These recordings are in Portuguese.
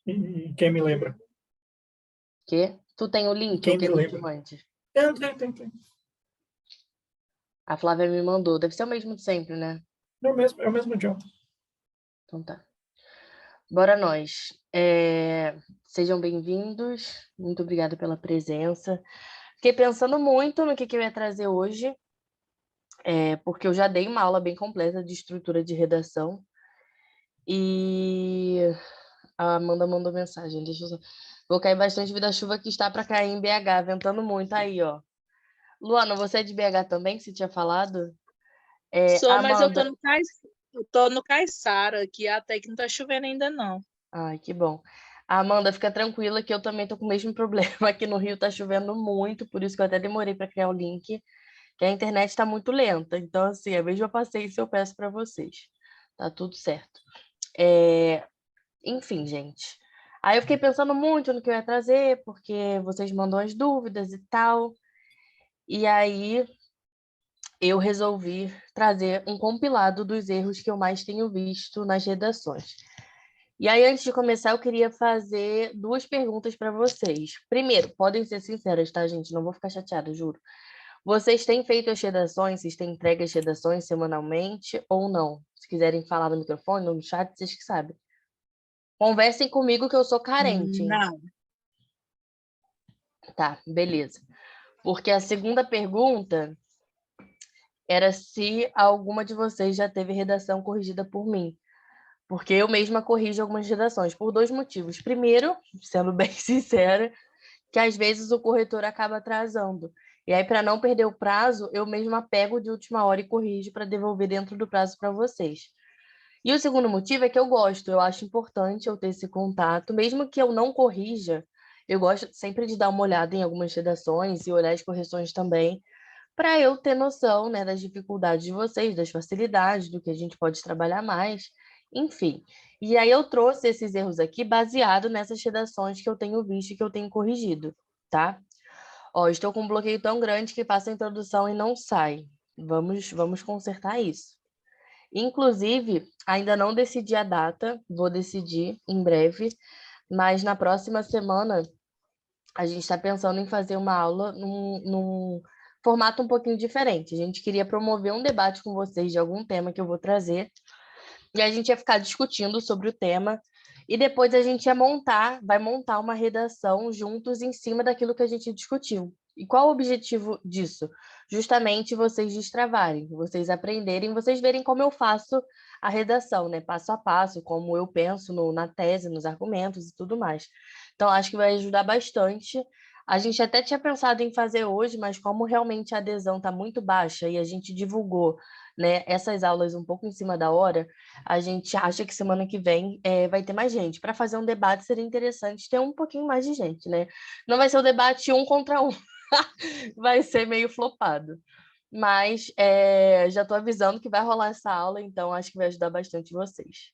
E quem me lembra? Quê? Tu tem o E link ou quem me quer que eu te lembra? mande? Tem. A Flávia me mandou. Deve ser o mesmo de sempre, né? É o mesmo idioma. Então tá. Bora nós. Sejam bem-vindos. Muito obrigada pela presença. Fiquei pensando muito no que eu ia trazer hoje, porque eu já dei uma aula bem completa de estrutura de redação. E a Amanda mandou mensagem. Deixa eu só... Vou cair bastante vida-chuva que está para cair em BH, ventando muito aí, ó. Luana, você é de BH também, que você tinha falado? Sou, mas eu Amanda. tô no Caiçara, aqui até que não tá chovendo ainda, não. Ai, que bom. Amanda, fica tranquila que eu também tô com o mesmo problema. Aqui no Rio tá chovendo muito, por isso que eu até demorei para criar o link, que a internet está muito lenta. Então, assim, a mesma paciência eu peço para vocês. Tá tudo certo. Enfim, gente. Aí eu fiquei pensando muito no que eu ia trazer, porque vocês mandam as dúvidas e tal. E aí eu resolvi trazer um compilado dos erros que eu mais tenho visto nas redações. E aí, antes de começar, eu queria fazer duas perguntas para vocês. Primeiro, podem ser sinceras, tá, gente? Não vou ficar chateada, juro. Vocês têm feito as redações, vocês têm entregue as redações semanalmente ou não? Se quiserem falar no microfone, no chat, vocês que sabem. Conversem comigo que eu sou carente, hein? Não. Tá, beleza. Porque a segunda pergunta era se alguma de vocês já teve redação corrigida por mim. Porque eu mesma corrijo algumas redações, por dois motivos. Primeiro, sendo bem sincera, que às vezes o corretor acaba atrasando. E aí, para não perder o prazo, eu mesma pego de última hora e corrijo para devolver dentro do prazo para vocês. E o segundo motivo é que eu gosto, eu acho importante eu ter esse contato, mesmo que eu não corrija, eu gosto sempre de dar uma olhada em algumas redações e olhar as correções também, para eu ter noção, né, das dificuldades de vocês, das facilidades, do que a gente pode trabalhar mais, enfim. E aí eu trouxe esses erros aqui baseado nessas redações que eu tenho visto e que eu tenho corrigido, tá? Ó, estou com um bloqueio tão grande que faço a introdução e não sai. Vamos consertar isso. Inclusive, ainda não decidi a data, vou decidir em breve, mas na próxima semana a gente está pensando em fazer uma aula num formato um pouquinho diferente. A gente queria promover um debate com vocês de algum tema que eu vou trazer, e a gente ia ficar discutindo sobre o tema, e depois a gente vai montar uma redação juntos em cima daquilo que a gente discutiu. E qual o objetivo disso? Justamente vocês destravarem, vocês aprenderem, vocês verem como eu faço a redação, né? Passo a passo, como eu penso na tese, nos argumentos e tudo mais. Então, acho que vai ajudar bastante. A gente até tinha pensado em fazer hoje, mas como realmente a adesão está muito baixa e a gente divulgou, né, essas aulas um pouco em cima da hora, a gente acha que semana que vem vai ter mais gente. Para fazer um debate seria interessante ter um pouquinho mais de gente, né? Não vai ser o debate um contra um, vai ser meio flopado. Mas já estou avisando que vai rolar essa aula, então acho que vai ajudar bastante vocês.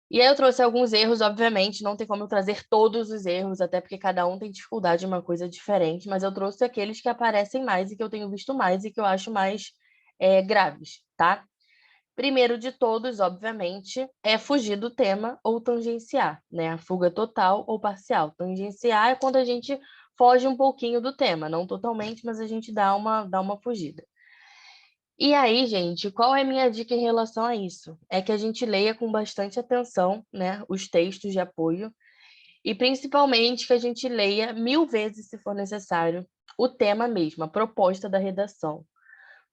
E aí eu trouxe alguns erros, obviamente, não tem como eu trazer todos os erros, até porque cada um tem dificuldade em uma coisa diferente, mas eu trouxe aqueles que aparecem mais e que eu tenho visto mais e que eu acho mais graves, tá? Primeiro de todos, obviamente, é fugir do tema ou tangenciar, né? A fuga total ou parcial. Tangenciar é quando a gente foge um pouquinho do tema, não totalmente, mas a gente dá uma fugida. E aí, gente, qual é a minha dica em relação a isso? É que a gente leia com bastante atenção, né, os textos de apoio e principalmente que a gente leia 1000 vezes, se for necessário, o tema mesmo, a proposta da redação.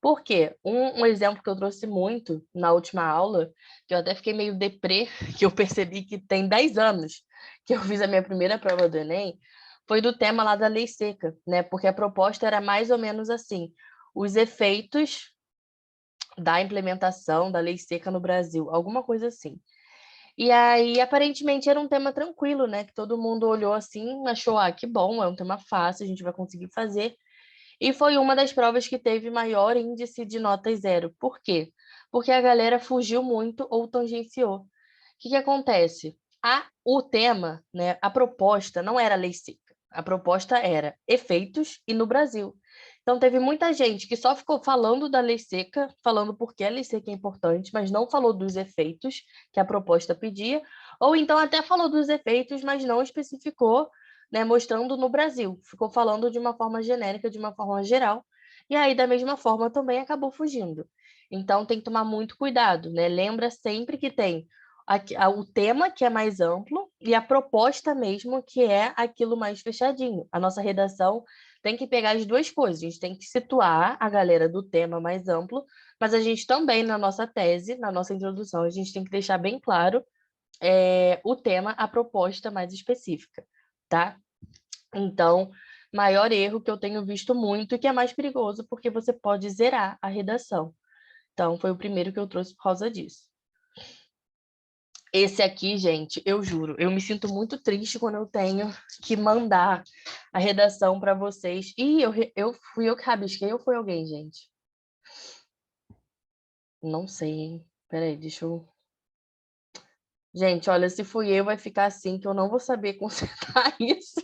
Por quê? Um exemplo que eu trouxe muito na última aula, que eu até fiquei meio deprê, que eu percebi que tem 10 anos que eu fiz a minha primeira prova do Enem, foi do tema lá da lei seca, né? Porque a proposta era mais ou menos assim: os efeitos da implementação da lei seca no Brasil, alguma coisa assim. E aí, aparentemente, era um tema tranquilo, né? Que todo mundo olhou assim, achou, que bom, é um tema fácil, a gente vai conseguir fazer. E foi uma das provas que teve maior índice de nota zero. Por quê? Porque a galera fugiu muito ou tangenciou. O que acontece? O tema, né, a proposta não era lei seca. A proposta era efeitos e no Brasil. Então, teve muita gente que só ficou falando da lei seca, falando porque a lei seca é importante, mas não falou dos efeitos que a proposta pedia, ou então até falou dos efeitos, mas não especificou, né, mostrando no Brasil. Ficou falando de uma forma genérica, de uma forma geral, e aí, da mesma forma, também acabou fugindo. Então, tem que tomar muito cuidado, né? Lembra sempre que tem o tema, que é mais amplo, e a proposta mesmo, que é aquilo mais fechadinho. A nossa redação tem que pegar as duas coisas. A gente tem que situar a galera do tema mais amplo, mas a gente também, na nossa tese, na nossa introdução, a gente tem que deixar bem claro o tema, a proposta mais específica, tá? Então, maior erro que eu tenho visto muito e que é mais perigoso, porque você pode zerar a redação. Então, foi o primeiro que eu trouxe por causa disso. Esse aqui, gente, eu juro, eu me sinto muito triste quando eu tenho que mandar a redação para vocês. Ih, fui eu que rabisquei ou foi alguém, gente? Não sei, hein? Peraí, deixa eu... Gente, olha, se fui eu, vai ficar assim, que eu não vou saber consertar isso.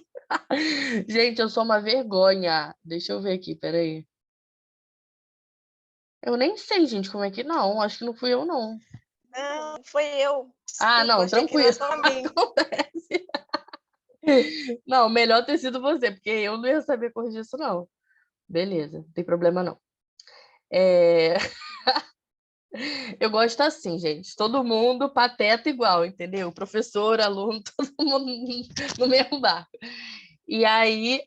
Gente, eu sou uma vergonha. Deixa eu ver aqui, peraí. Eu nem sei, gente, como é que não. Acho que não fui eu, não. Não, foi eu. Ah, Desculpa, não, achei que tranquilo. era só mim. Acontece. Não, melhor ter sido você, porque eu não ia saber corrigir isso, não. Beleza, não tem problema, não. Eu gosto assim, gente. Todo mundo pateta igual, entendeu? Professor, aluno, todo mundo no mesmo barco. E aí,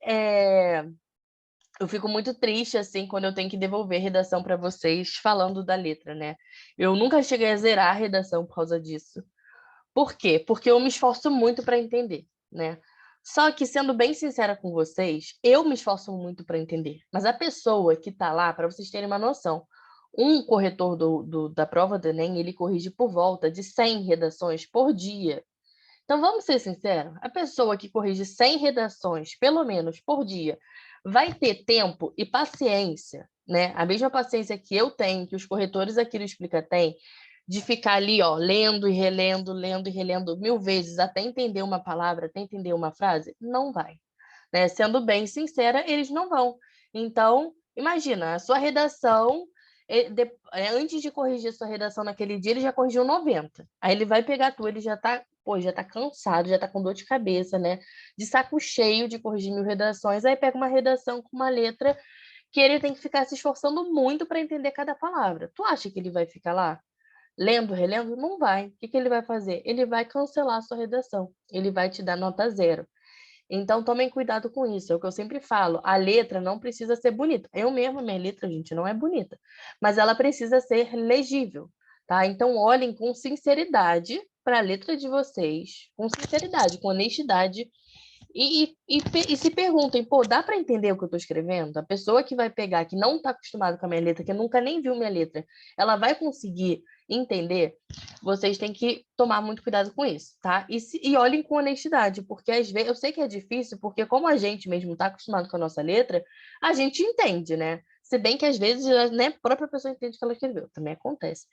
eu fico muito triste, assim, quando eu tenho que devolver redação para vocês falando da letra, né? Eu nunca cheguei a zerar a redação por causa disso. Por quê? Porque eu me esforço muito para entender, né? Só que, sendo bem sincera com vocês, eu me esforço muito para entender. Mas a pessoa que está lá, para vocês terem uma noção, um corretor da prova do Enem, ele corrige por volta de 100 redações por dia. Então, vamos ser sinceros, a pessoa que corrige 100 redações, pelo menos, por dia, vai ter tempo e paciência, né? A mesma paciência que eu tenho, que os corretores aqui do Explica têm, de ficar ali, ó, lendo e relendo 1000 vezes até entender uma palavra, até entender uma frase? Não vai, né? Sendo bem sincera, eles não vão. Então, imagina, a sua redação, antes de corrigir a sua redação naquele dia, ele já corrigiu 90. Aí ele vai pegar tu, ele já tá, pô, já tá cansado, já tá com dor de cabeça, né? De saco cheio de corrigir 1000 redações, aí pega uma redação com uma letra que ele tem que ficar se esforçando muito para entender cada palavra. Tu acha que ele vai ficar lá lendo, relendo? Não vai. O que que ele vai fazer? Ele vai cancelar a sua redação. Ele vai te dar nota 0. Então, tomem cuidado com isso. É o que eu sempre falo. A letra não precisa ser bonita. Eu mesma, minha letra, gente, não é bonita. Mas ela precisa ser legível, tá? Então, olhem com sinceridade para a letra de vocês. Com sinceridade, com honestidade. E se perguntem, pô, dá para entender o que eu estou escrevendo? A pessoa que vai pegar, que não está acostumada com a minha letra, que nunca nem viu minha letra, ela vai conseguir entender? Vocês têm que tomar muito cuidado com isso, tá? E olhem com honestidade, porque às vezes, eu sei que é difícil, porque como a gente mesmo está acostumado com a nossa letra, a gente entende, né? Se bem que às vezes nem a própria pessoa entende o que ela escreveu, também acontece.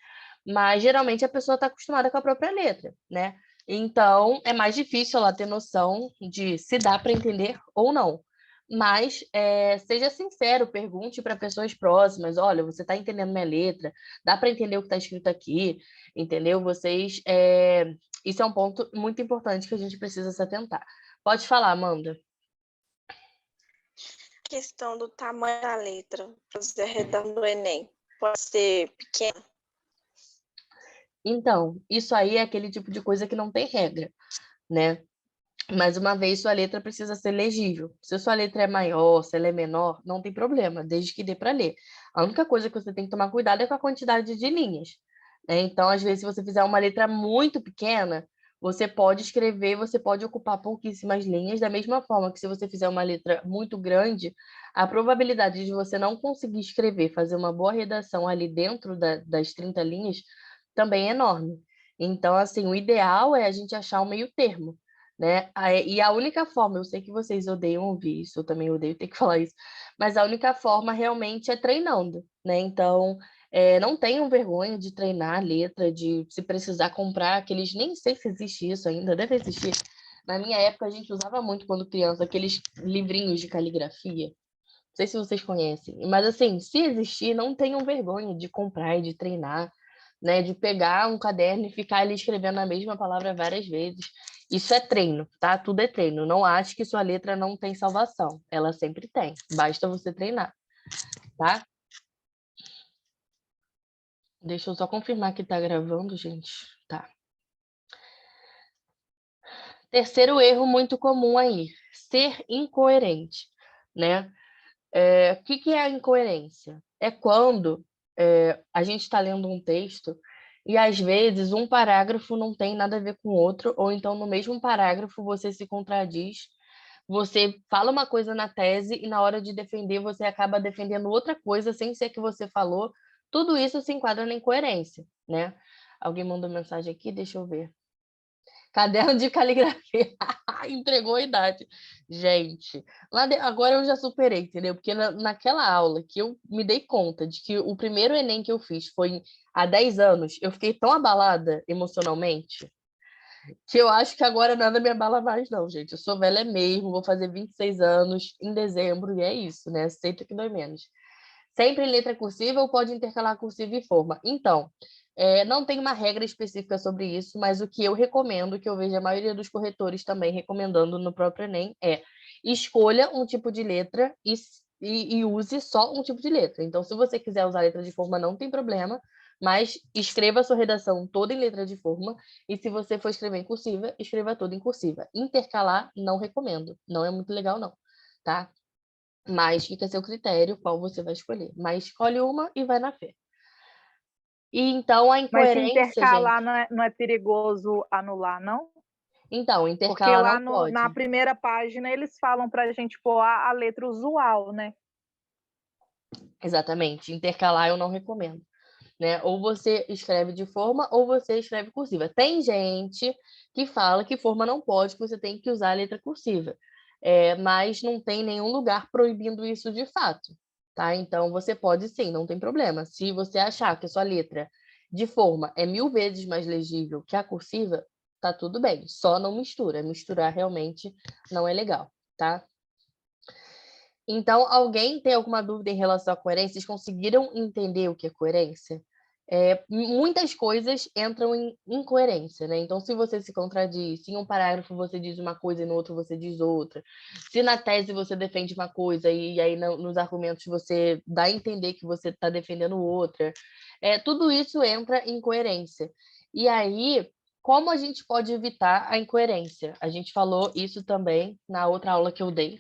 Mas geralmente a pessoa está acostumada com a própria letra, né? Então, é mais difícil ela ter noção de se dá para entender ou não. Mas seja sincero, pergunte para pessoas próximas: olha, você está entendendo minha letra? Dá para entender o que está escrito aqui? Entendeu? Isso é um ponto muito importante que a gente precisa se atentar. Pode falar, Amanda. Questão do tamanho da letra, fazer a redação do Enem. Pode ser pequena? Então, isso aí é aquele tipo de coisa que não tem regra, né? Mais uma vez, sua letra precisa ser legível. Se sua letra é maior, se ela é menor, não tem problema, desde que dê para ler. A única coisa que você tem que tomar cuidado é com a quantidade de linhas, né? Então, às vezes, se você fizer uma letra muito pequena, você pode escrever, você pode ocupar pouquíssimas linhas, da mesma forma que se você fizer uma letra muito grande, a probabilidade de você não conseguir escrever, fazer uma boa redação ali dentro das 30 linhas, também é enorme. Então, assim, o ideal é a gente achar um meio termo, né? E a única forma, eu sei que vocês odeiam ouvir isso, eu também odeio ter que falar isso, mas a única forma realmente é treinando, né? Então, não tenham vergonha de treinar a letra, de se precisar comprar aqueles, nem sei se existe isso ainda, deve existir. Na minha época, a gente usava muito quando criança, aqueles livrinhos de caligrafia. Não sei se vocês conhecem, mas assim, se existir, não tenham vergonha de comprar e de treinar, né? De pegar um caderno e ficar ali escrevendo a mesma palavra várias vezes. Isso é treino, tá? Tudo é treino. Não ache que sua letra não tem salvação. Ela sempre tem. Basta você treinar, tá? Deixa eu só confirmar que tá gravando, gente. Tá. Terceiro erro muito comum aí, ser incoerente, né? O que é a incoerência? É quando a gente está lendo um texto e, às vezes, um parágrafo não tem nada a ver com o outro, ou então, no mesmo parágrafo, você se contradiz, você fala uma coisa na tese e, na hora de defender, você acaba defendendo outra coisa sem ser que você falou. Tudo isso se enquadra na incoerência, né? Alguém mandou mensagem aqui, deixa eu ver. Caderno de caligrafia. Entregou a idade. Gente, agora eu já superei, entendeu? Porque naquela aula que eu me dei conta de que o primeiro Enem que eu fiz foi há 10 anos, eu fiquei tão abalada emocionalmente que eu acho que agora nada me abala mais, não, gente. Eu sou velha mesmo, vou fazer 26 anos em dezembro e é isso, né? Aceita que dói menos. Sempre em letra cursiva ou pode intercalar cursiva e forma? Então, não tem uma regra específica sobre isso, mas o que eu recomendo, que eu vejo a maioria dos corretores também recomendando no próprio Enem, é escolha um tipo de letra e use só um tipo de letra. Então, se você quiser usar letra de forma, não tem problema, mas escreva a sua redação toda em letra de forma, e se você for escrever em cursiva, escreva toda em cursiva. Intercalar, não recomendo. Não é muito legal, não, tá? Mas fica a seu critério qual você vai escolher. Mas escolhe uma e vai na fé. E então a Mas se incoerência, intercalar gente. não é perigoso anular, não? Então, Porque intercalar lá não pode. na primeira página eles falam para a gente pôr a letra usual, né? Exatamente. Intercalar eu não recomendo. Né? Ou você escreve de forma ou você escreve cursiva. Tem gente que fala que forma não pode, que você tem que usar a letra cursiva. Mas não tem nenhum lugar proibindo isso de fato. Tá? Então, você pode sim, não tem problema. Se você achar que a sua letra de forma é 1000 vezes mais legível que a cursiva, tá tudo bem. Só não mistura. Misturar realmente não é legal, tá? Então, alguém tem alguma dúvida em relação à coerência? Vocês conseguiram entender o que é coerência? Muitas coisas entram em incoerência, né? Então, se você se contradiz, se em um parágrafo você diz uma coisa e no outro você diz outra, se na tese você defende uma coisa e aí nos argumentos você dá a entender que você está defendendo outra, tudo isso entra em incoerência. E aí, como a gente pode evitar a incoerência? A gente falou isso também na outra aula que eu dei,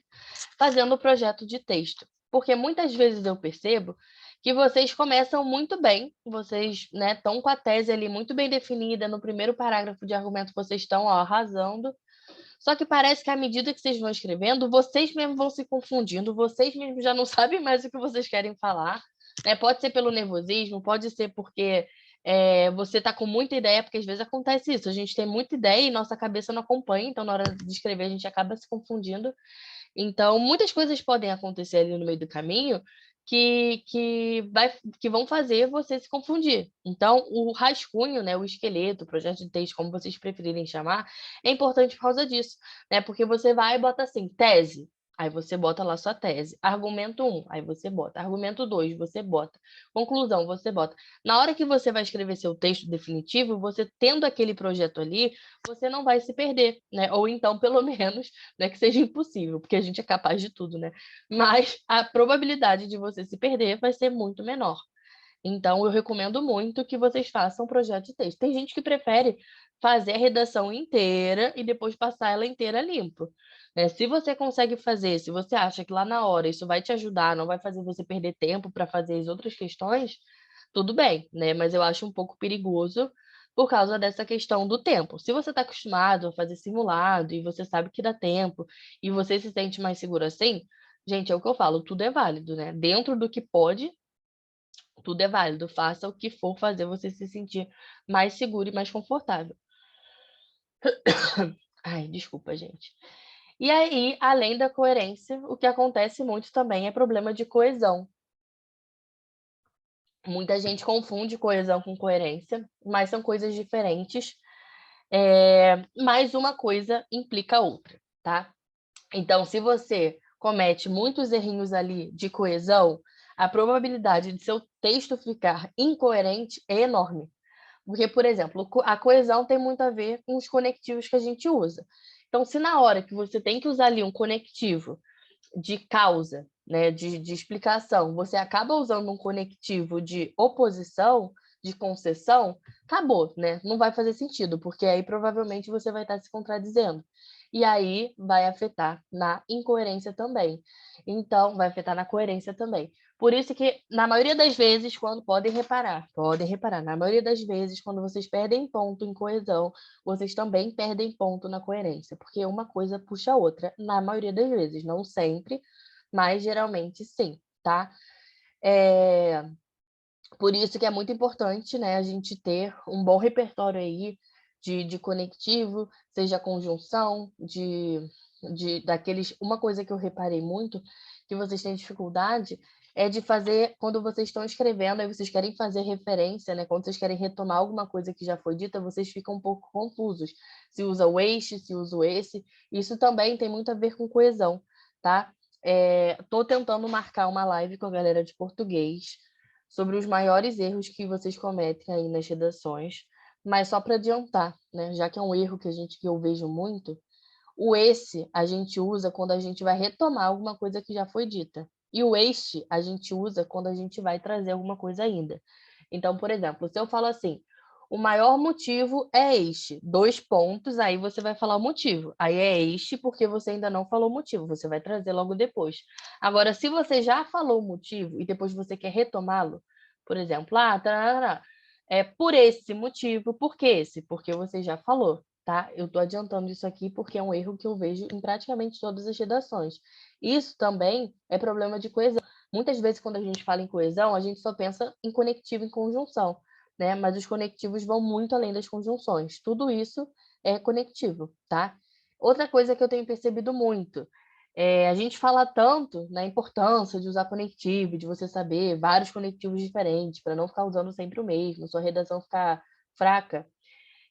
fazendo o projeto de texto. Porque muitas vezes eu percebo que vocês começam muito bem, vocês estão com a tese ali muito bem definida, no primeiro parágrafo de argumento vocês estão arrasando, só que parece que à medida que vocês vão escrevendo, vocês mesmos vão se confundindo, vocês mesmos já não sabem mais o que vocês querem falar, né? Pode ser pelo nervosismo, pode ser porque você está com muita ideia, porque às vezes acontece isso, a gente tem muita ideia e nossa cabeça não acompanha, então na hora de escrever a gente acaba se confundindo. Então, muitas coisas podem acontecer ali no meio do caminho que vão fazer você se confundir. Então, o rascunho, né, o esqueleto, o projeto de texto, como vocês preferirem chamar, é importante por causa disso, né? Porque você vai e bota assim, tese. Aí você bota lá sua tese. Argumento 1, aí você bota. Argumento 2, você bota. Conclusão, você bota. Na hora que você vai escrever seu texto definitivo, você tendo aquele projeto ali, você não vai se perder, né? Ou então, pelo menos, não é que seja impossível, porque a gente é capaz de tudo, né? Mas a probabilidade de você se perder vai ser muito menor. Então, eu recomendo muito que vocês façam um projeto de texto. Tem gente que prefere fazer a redação inteira e depois passar ela inteira limpo, né? Se você consegue fazer, se você acha que lá na hora isso vai te ajudar, não vai fazer você perder tempo para fazer as outras questões, tudo bem, né? Mas eu acho um pouco perigoso por causa dessa questão do tempo. Se você está acostumado a fazer simulado e você sabe que dá tempo e você se sente mais seguro assim, gente, é o que eu falo, tudo é válido, né? Dentro do que pode, tudo é válido. Faça o que for fazer você se sentir mais seguro e mais confortável. Ai, desculpa, gente. E aí, além da coerência, o que acontece muito também é problema de coesão. Muita gente confunde coesão com coerência, mas são coisas diferentes. Mas uma coisa implica a outra, tá? Então, se você comete muitos errinhos ali de coesão, a probabilidade de seu texto ficar incoerente é enorme. Porque, por exemplo, a coesão tem muito a ver com os conectivos que a gente usa. Então, se na hora que você tem que usar ali um conectivo de causa, né, de explicação, você acaba usando um conectivo de oposição, de concessão, acabou, né? Não vai fazer sentido, porque aí provavelmente você vai estar se contradizendo. E aí vai afetar na incoerência também. Então, vai afetar na coerência também. Por isso que, na maioria das vezes, quando podem reparar, na maioria das vezes, quando vocês perdem ponto em coesão, vocês também perdem ponto na coerência, porque uma coisa puxa a outra, na maioria das vezes, não sempre, mas geralmente sim, tá? Por isso que é muito importante, né, a gente ter um bom repertório aí de conectivo, seja conjunção, daqueles... Uma coisa que eu reparei muito, que vocês têm dificuldade, é de fazer, quando vocês estão escrevendo, aí vocês querem fazer referência, né? Quando vocês querem retomar alguma coisa que já foi dita, vocês ficam um pouco confusos. Se usa o este, se usa o esse. Isso também tem muito a ver com coesão, tá? Estou tentando marcar uma live com a galera de português sobre os maiores erros que vocês cometem aí nas redações, mas só para adiantar, né? Já que é um erro que eu vejo muito, o esse a gente usa quando a gente vai retomar alguma coisa que já foi dita. E o este a gente usa quando a gente vai trazer alguma coisa ainda. Então, por exemplo, se eu falo assim, o maior motivo é este, 2 pontos, aí você vai falar o motivo. Aí é este porque você ainda não falou o motivo, você vai trazer logo depois. Agora, se você já falou o motivo e depois você quer retomá-lo, por exemplo, é por esse motivo, por que esse? Porque você já falou. Tá? Eu estou adiantando isso aqui porque é um erro que eu vejo em praticamente todas as redações. Isso também é problema de coesão. Muitas vezes, quando a gente fala em coesão, a gente só pensa em conectivo e conjunção, né? Mas os conectivos vão muito além das conjunções. Tudo isso é conectivo, tá? Outra coisa que eu tenho percebido muito, a gente fala tanto na importância de usar conectivo, de você saber vários conectivos diferentes, para não ficar usando sempre o mesmo, sua redação ficar fraca,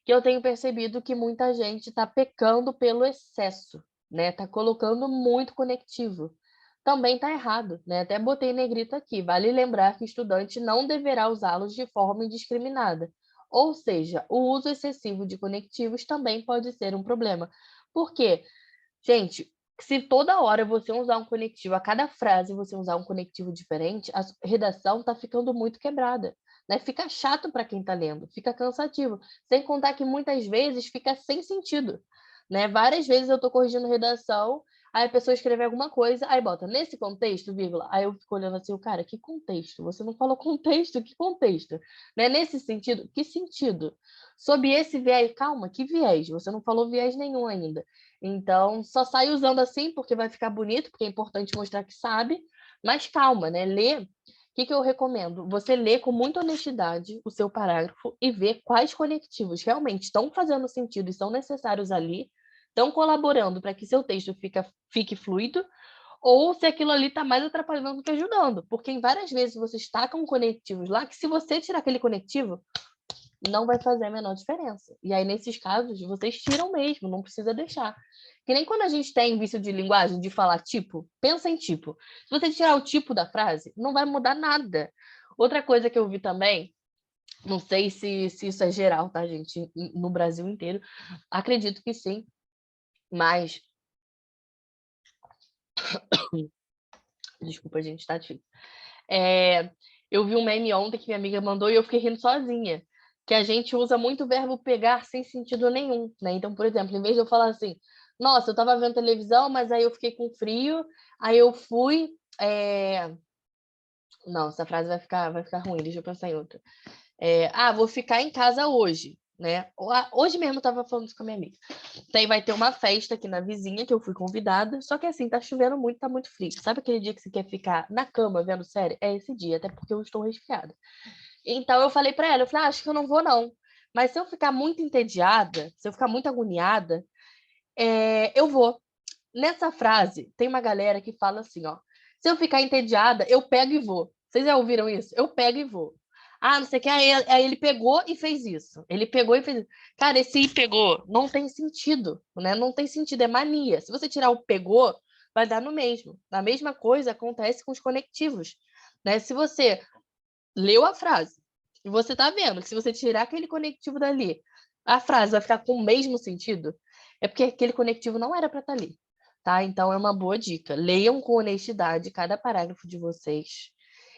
que eu tenho percebido que muita gente está pecando pelo excesso, né? Está colocando muito conectivo. Também está errado, né? Até botei negrito aqui. Vale lembrar que o estudante não deverá usá-los de forma indiscriminada. Ou seja, o uso excessivo de conectivos também pode ser um problema. Por quê? Gente, se toda hora você usar um conectivo, a cada frase você usar um conectivo diferente, a redação está ficando muito quebrada. Né? Fica chato para quem está lendo, fica cansativo. Sem contar que muitas vezes fica sem sentido. Né? Várias vezes eu estou corrigindo redação, aí a pessoa escreve alguma coisa, aí bota nesse contexto, vírgula. Aí eu fico olhando assim, o cara, que contexto? Você não falou contexto, que contexto? Né? Nesse sentido, que sentido? Sob esse viés, calma, que viés? Você não falou viés nenhum ainda. Então, só sai usando assim porque vai ficar bonito, porque é importante mostrar que sabe, mas calma, né? Lê. O que eu recomendo? Você lê com muita honestidade o seu parágrafo e ver quais conectivos realmente estão fazendo sentido e são necessários ali, estão colaborando para que seu texto fique fluido, ou se aquilo ali está mais atrapalhando do que ajudando. Porque em várias vezes vocês tacam conectivos lá que se você tirar aquele conectivo, não vai fazer a menor diferença. E aí, nesses casos, vocês tiram mesmo, não precisa deixar. Que nem quando a gente tem vício de linguagem, de falar tipo, pensa em tipo. Se você tirar o tipo da frase, não vai mudar nada. Outra coisa que eu vi também, não sei se isso é geral, tá, gente? No Brasil inteiro. Acredito que sim, mas... Desculpa, gente, tá difícil. Eu vi um meme ontem que minha amiga mandou e eu fiquei rindo sozinha. Que a gente usa muito o verbo pegar sem sentido nenhum, né? Então, por exemplo, em vez de eu falar assim, nossa, eu estava vendo televisão, mas aí eu fiquei com frio, aí eu fui... Não, essa frase vai ficar ruim, deixa eu pensar em outra. Vou ficar em casa hoje, né? Hoje mesmo eu estava falando isso com a minha amiga. Daí vai ter uma festa aqui na vizinha, que eu fui convidada, só que assim, tá chovendo muito, tá muito frio. Sabe aquele dia que você quer ficar na cama vendo série? É esse dia, até porque eu estou resfriada. Então, eu falei para ela, acho que eu não vou, não. Mas se eu ficar muito entediada, se eu ficar muito agoniada, eu vou. Nessa frase, tem uma galera que fala assim, ó. Se eu ficar entediada, eu pego e vou. Vocês já ouviram isso? Eu pego e vou. Não sei o que. Aí ele pegou e fez isso. Ele pegou e fez isso. Cara, esse pegou não tem sentido, né? Não tem sentido, é mania. Se você tirar o pegou, vai dar no mesmo. A mesma coisa acontece com os conectivos, né? Se você leu a frase e você está vendo que se você tirar aquele conectivo dali, a frase vai ficar com o mesmo sentido, é porque aquele conectivo não era para estar ali, tá? Então, é uma boa dica. Leiam com honestidade cada parágrafo de vocês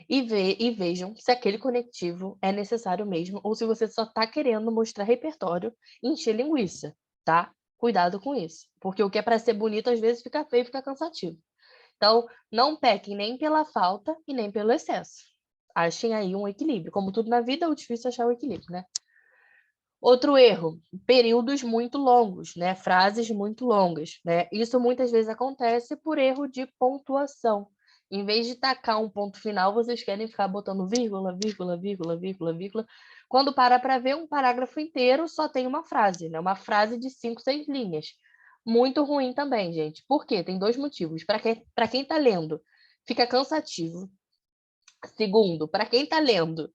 e vejam se aquele conectivo é necessário mesmo ou se você só está querendo mostrar repertório e encher linguiça, tá? Cuidado com isso, porque o que é para ser bonito às vezes fica feio e fica cansativo. Então, não pequem nem pela falta e nem pelo excesso. Achem aí um equilíbrio. Como tudo na vida, é difícil achar o equilíbrio, né? Outro erro, períodos muito longos, né? Frases muito longas, né? Isso muitas vezes acontece por erro de pontuação. Em vez de tacar um ponto final, vocês querem ficar botando vírgula, vírgula, vírgula, vírgula, vírgula. Quando para ver um parágrafo inteiro, só tem uma frase, né? Uma frase de 5, 6 linhas. Muito ruim também, gente. Por quê? Tem 2 motivos. Para quem está lendo, fica cansativo. Segundo, para quem está lendo,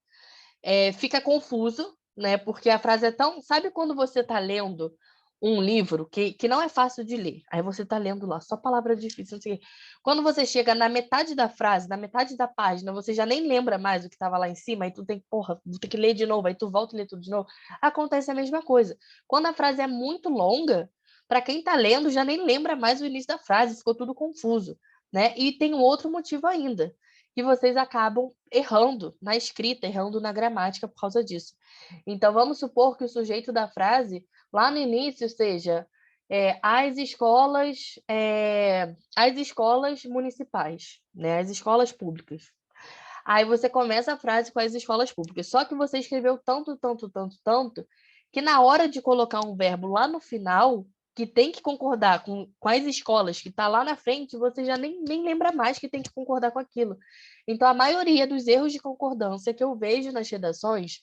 fica confuso, né? Porque a frase é tão... Sabe quando você está lendo um livro que não é fácil de ler? Aí você está lendo lá, só palavra difícil, não sei o quê. Quando você chega na metade da frase, na metade da página, você já nem lembra mais o que estava lá em cima, aí tu tem que, porra, vou ter que ler de novo, aí tu volta e lê tudo de novo. Acontece a mesma coisa. Quando a frase é muito longa, para quem está lendo, já nem lembra mais o início da frase, ficou tudo confuso, né? E tem um outro motivo ainda, que vocês acabam errando na escrita, errando na gramática por causa disso. Então, vamos supor que o sujeito da frase, lá no início, seja as escolas municipais, né? As escolas públicas. Aí você começa a frase com as escolas públicas. Só que você escreveu tanto, tanto, tanto, tanto, que na hora de colocar um verbo lá no final, que tem que concordar com as escolas que está lá na frente, você já nem lembra mais que tem que concordar com aquilo. Então, a maioria dos erros de concordância que eu vejo nas redações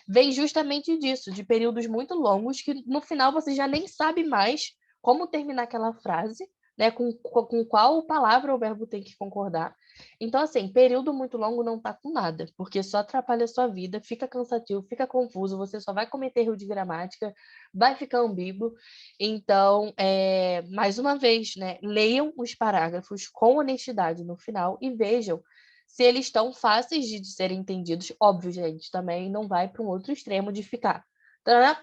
vem justamente disso, de períodos muito longos, que no final você já nem sabe mais como terminar aquela frase, né? Com qual palavra ou verbo tem que concordar. Então, assim, período muito longo não tá com nada, porque só atrapalha a sua vida, fica cansativo, fica confuso, você só vai cometer erro de gramática, vai ficar ambíguo. Então, mais uma vez, né? Leiam os parágrafos com honestidade no final e vejam se eles estão fáceis de serem entendidos. Óbvio, gente, também não vai para um outro extremo de ficar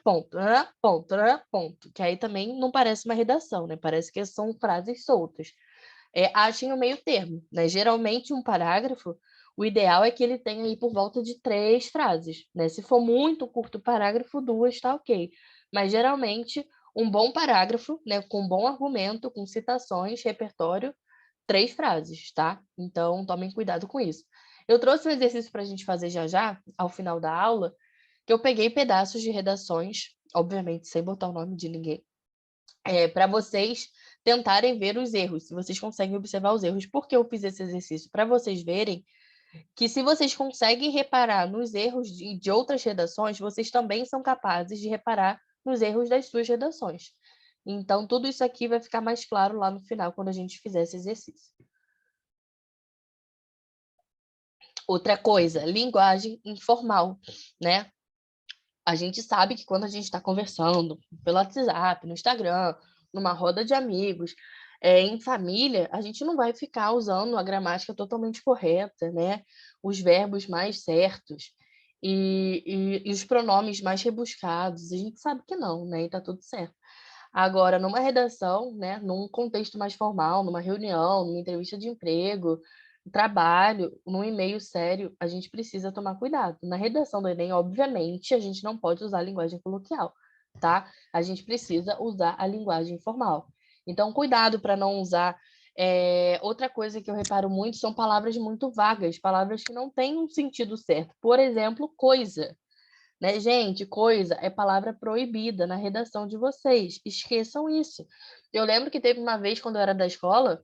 ponto, ponto, ponto, que aí também não parece uma redação, né? Parece que são frases soltas. Achem o meio termo, né? Geralmente um parágrafo, o ideal é que ele tenha aí por volta de 3 frases, né? Se for muito curto o parágrafo, 2 tá ok. Mas geralmente um bom parágrafo, né, com bom argumento, com citações, repertório, 3 frases, tá? Então, tomem cuidado com isso. Eu trouxe um exercício para a gente fazer já, ao final da aula, que eu peguei pedaços de redações, obviamente sem botar o nome de ninguém, para vocês tentarem ver os erros, se vocês conseguem observar os erros. Por que eu fiz esse exercício? Para vocês verem que se vocês conseguem reparar nos erros de outras redações, vocês também são capazes de reparar nos erros das suas redações. Então, tudo isso aqui vai ficar mais claro lá no final, quando a gente fizer esse exercício. Outra coisa, linguagem informal, né? A gente sabe que quando a gente está conversando pelo WhatsApp, no Instagram, numa roda de amigos, em família, a gente não vai ficar usando a gramática totalmente correta, né? Os verbos mais certos e os pronomes mais rebuscados. A gente sabe que não, né? E tá tudo certo. Agora, numa redação, né, num contexto mais formal, numa reunião, numa entrevista de emprego, trabalho, num e-mail sério, a gente precisa tomar cuidado. Na redação do Enem, obviamente, a gente não pode usar a linguagem coloquial, tá? A gente precisa usar a linguagem formal. Então, cuidado para não usar. Outra coisa que eu reparo muito são palavras muito vagas, palavras que não têm um sentido certo. Por exemplo, coisa. Né, gente? Coisa é palavra proibida na redação de vocês. Esqueçam isso. Eu lembro que teve uma vez, quando eu era da escola,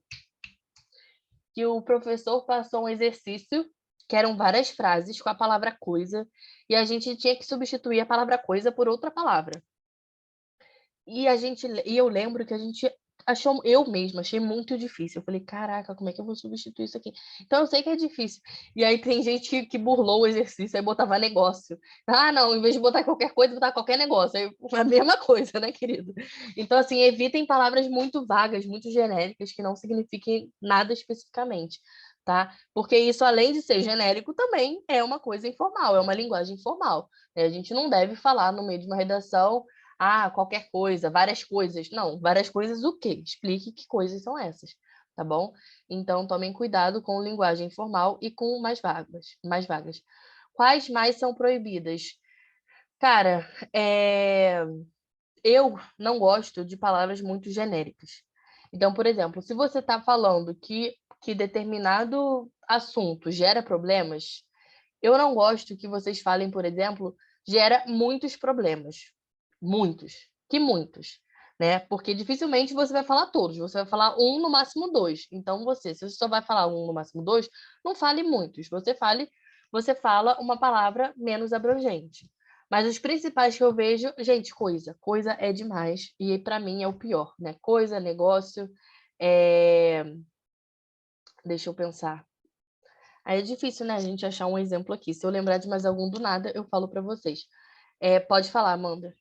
que o professor passou um exercício que eram várias frases com a palavra coisa, e a gente tinha que substituir a palavra coisa por outra palavra. E eu lembro que a gente eu mesma achei muito difícil. Eu falei, caraca, como é que eu vou substituir isso aqui? Então eu sei que é difícil. E aí tem gente que burlou o exercício, aí botava negócio. Ah, não, em vez de botar qualquer coisa, botar qualquer negócio. Aí, a mesma coisa, né, querido? Então, assim, evitem palavras muito vagas, muito genéricas, que não signifiquem nada especificamente, tá? Porque isso, além de ser genérico, também é uma coisa informal, é uma linguagem informal. A gente não deve falar no meio de uma redação qualquer coisa, várias coisas. Não, várias coisas o quê? Explique que coisas são essas, tá bom? Então, tomem cuidado com linguagem informal e com mais vagas, mais vagas. Quais mais são proibidas? Cara, eu não gosto de palavras muito genéricas. Então, por exemplo, se você está falando que determinado assunto gera problemas, eu não gosto que vocês falem, por exemplo, gera muitos problemas. Muitos. Que muitos. Né? Porque dificilmente você vai falar todos. Você vai falar um, no máximo dois. Então, se você só vai falar um, no máximo dois, não fale muitos. Você fala uma palavra menos abrangente. Mas os principais que eu vejo, gente, coisa. Coisa é demais. E para mim é o pior, né? Coisa, negócio. Deixa eu pensar. Aí é difícil, né, a gente achar um exemplo aqui. Se eu lembrar de mais algum do nada, eu falo para vocês. Pode falar, Amanda.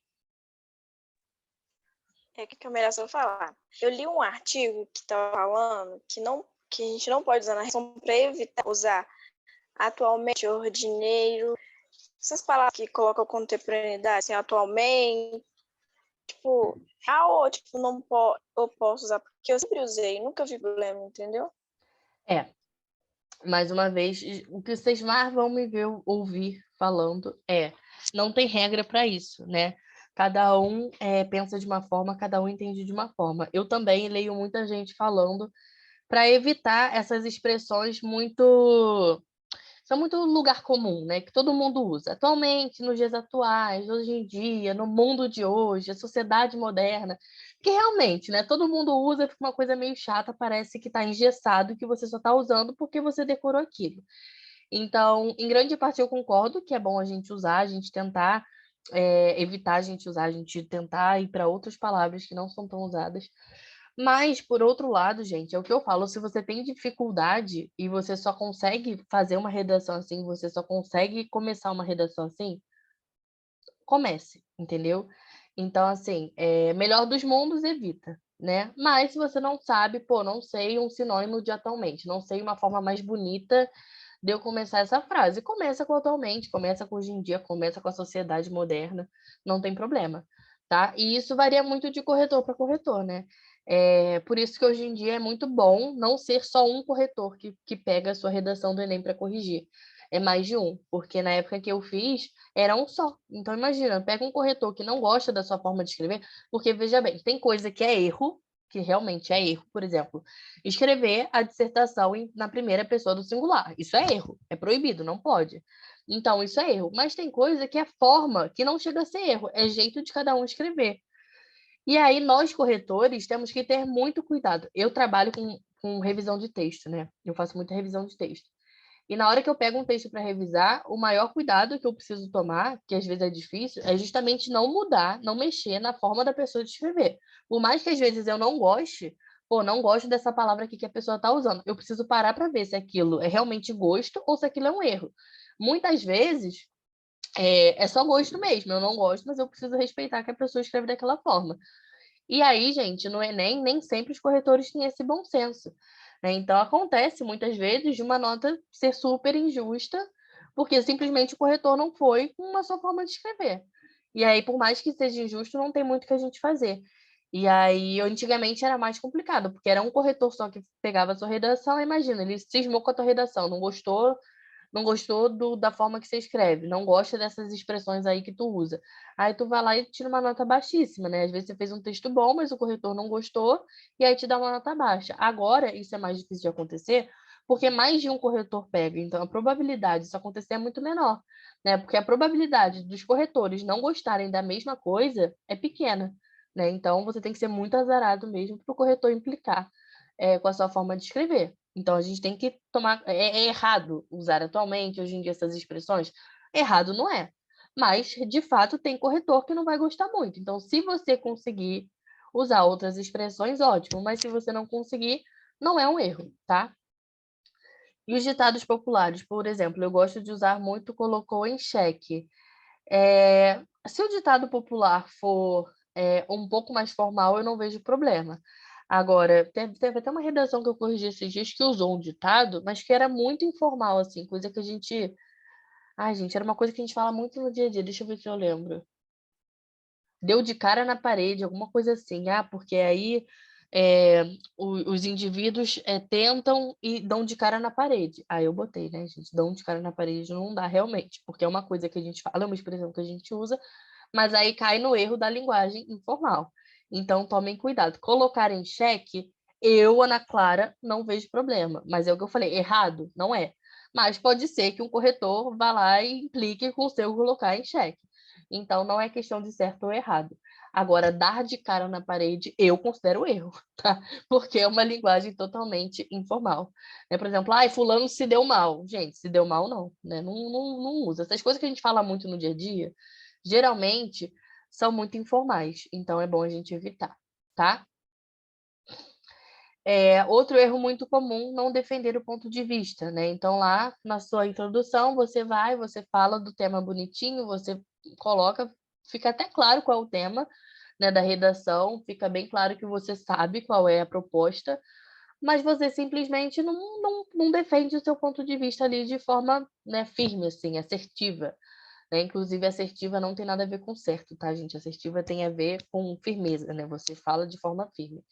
É que é melhor só falar. Eu li um artigo que estava falando que a gente não pode usar na redação para evitar usar atualmente, ordineiro, essas palavras que colocam contemporaneidade, assim, atualmente, tipo, eu posso usar, porque eu sempre usei, nunca vi problema, entendeu? Mais uma vez, o que vocês mais vão me ouvir falando não tem regra para isso, né? Cada um pensa de uma forma, cada um entende de uma forma. Eu também leio muita gente falando para evitar essas expressões são muito lugar comum, né? Que todo mundo usa. Atualmente, nos dias atuais, hoje em dia, no mundo de hoje, a sociedade moderna. Que realmente, né? Todo mundo usa, fica uma coisa meio chata, parece que está engessado, que você só está usando porque você decorou aquilo. Então, em grande parte, eu concordo que é bom a gente usar, a gente tentar evitar a gente usar, a gente tentar ir para outras palavras que não são tão usadas. Mas, por outro lado, gente, é o que eu falo, se você tem dificuldade e você só consegue fazer uma redação assim, você só consegue começar uma redação assim, comece, entendeu? Então, assim, melhor dos mundos, evita, né? Mas se você não sabe, não sei um sinônimo de atualmente, não sei uma forma mais bonita de eu começar essa frase. Começa com atualmente, começa com hoje em dia, começa com a sociedade moderna, não tem problema, tá? E isso varia muito de corretor para corretor, né? Por isso que hoje em dia é muito bom não ser só um corretor que pega a sua redação do Enem para corrigir. É mais de um, porque na época que eu fiz, era um só. Então, imagina, pega um corretor que não gosta da sua forma de escrever, porque, veja bem, tem coisa que é erro, que realmente é erro. Por exemplo, escrever a dissertação na primeira pessoa do singular. Isso é erro, é proibido, não pode. Então, isso é erro. Mas tem coisa que é forma, que não chega a ser erro, é jeito de cada um escrever. E aí, nós, corretores, temos que ter muito cuidado. Eu trabalho com revisão de texto, né? Eu faço muita revisão de texto. E na hora que eu pego um texto para revisar, o maior cuidado que eu preciso tomar, que às vezes é difícil, é justamente não mudar, não mexer na forma da pessoa de escrever. Por mais que às vezes eu não goste, não gosto dessa palavra aqui que a pessoa está usando. Eu preciso parar para ver se aquilo é realmente gosto ou se aquilo é um erro. Muitas vezes é só gosto mesmo, eu não gosto, mas eu preciso respeitar que a pessoa escreve daquela forma. E aí, gente, no Enem, nem sempre os corretores têm esse bom senso, né? Então, acontece muitas vezes de uma nota ser super injusta, porque simplesmente o corretor não foi com a sua forma de escrever. E aí, por mais que seja injusto, não tem muito o que a gente fazer. E aí, antigamente era mais complicado, porque era um corretor só que pegava a sua redação, imagina, ele cismou com a tua redação, não gostou da forma que você escreve, não gosta dessas expressões aí que tu usa. Aí tu vai lá e tira uma nota baixíssima, né? Às vezes você fez um texto bom, mas o corretor não gostou, e aí te dá uma nota baixa. Agora, isso é mais difícil de acontecer, porque mais de um corretor pega, então a probabilidade disso acontecer é muito menor, né? Porque a probabilidade dos corretores não gostarem da mesma coisa é pequena, né? Então você tem que ser muito azarado mesmo para o corretor implicar com a sua forma de escrever. Então, a gente tem que tomar. É errado usar atualmente, hoje em dia, essas expressões? Errado não é. Mas, de fato, tem corretor que não vai gostar muito. Então, se você conseguir usar outras expressões, ótimo, mas se você não conseguir, não é um erro, tá? E os ditados populares, por exemplo, eu gosto de usar muito colocou em xeque. Se o ditado popular for um pouco mais formal, eu não vejo problema. Agora, teve até uma redação que eu corrigi esses dias que usou um ditado, mas que era muito informal, assim, coisa que a gente... Ai, gente, era uma coisa que a gente fala muito no dia a dia, deixa eu ver se eu lembro. Deu de cara na parede, alguma coisa assim. Ah, porque aí os indivíduos tentam e dão de cara na parede. Aí eu botei, né, gente? Dão de cara na parede não dá realmente, porque é uma coisa que a gente fala, é uma expressão que a gente usa, mas aí cai no erro da linguagem informal. Então, tomem cuidado. Colocar em xeque, eu, Ana Clara, não vejo problema. Mas é o que eu falei, errado? Não é. Mas pode ser que um corretor vá lá e implique com o seu colocar em xeque. Então, não é questão de certo ou errado. Agora, dar de cara na parede, eu considero erro, tá? Porque é uma linguagem totalmente informal. Por exemplo, fulano se deu mal. Gente, se deu mal, não, né? Não usa. Essas coisas que a gente fala muito no dia a dia, geralmente são muito informais. Então, é bom a gente evitar, tá? Outro erro muito comum, não defender o ponto de vista, né? Então, lá na sua introdução, você fala do tema bonitinho, você coloca, fica até claro qual é o tema, né, da redação, fica bem claro que você sabe qual é a proposta, mas você simplesmente não defende o seu ponto de vista ali de forma, né, firme, assim, assertiva, né? Inclusive, assertiva não tem nada a ver com certo, tá, gente? Assertiva tem a ver com firmeza, né? Você fala de forma firme.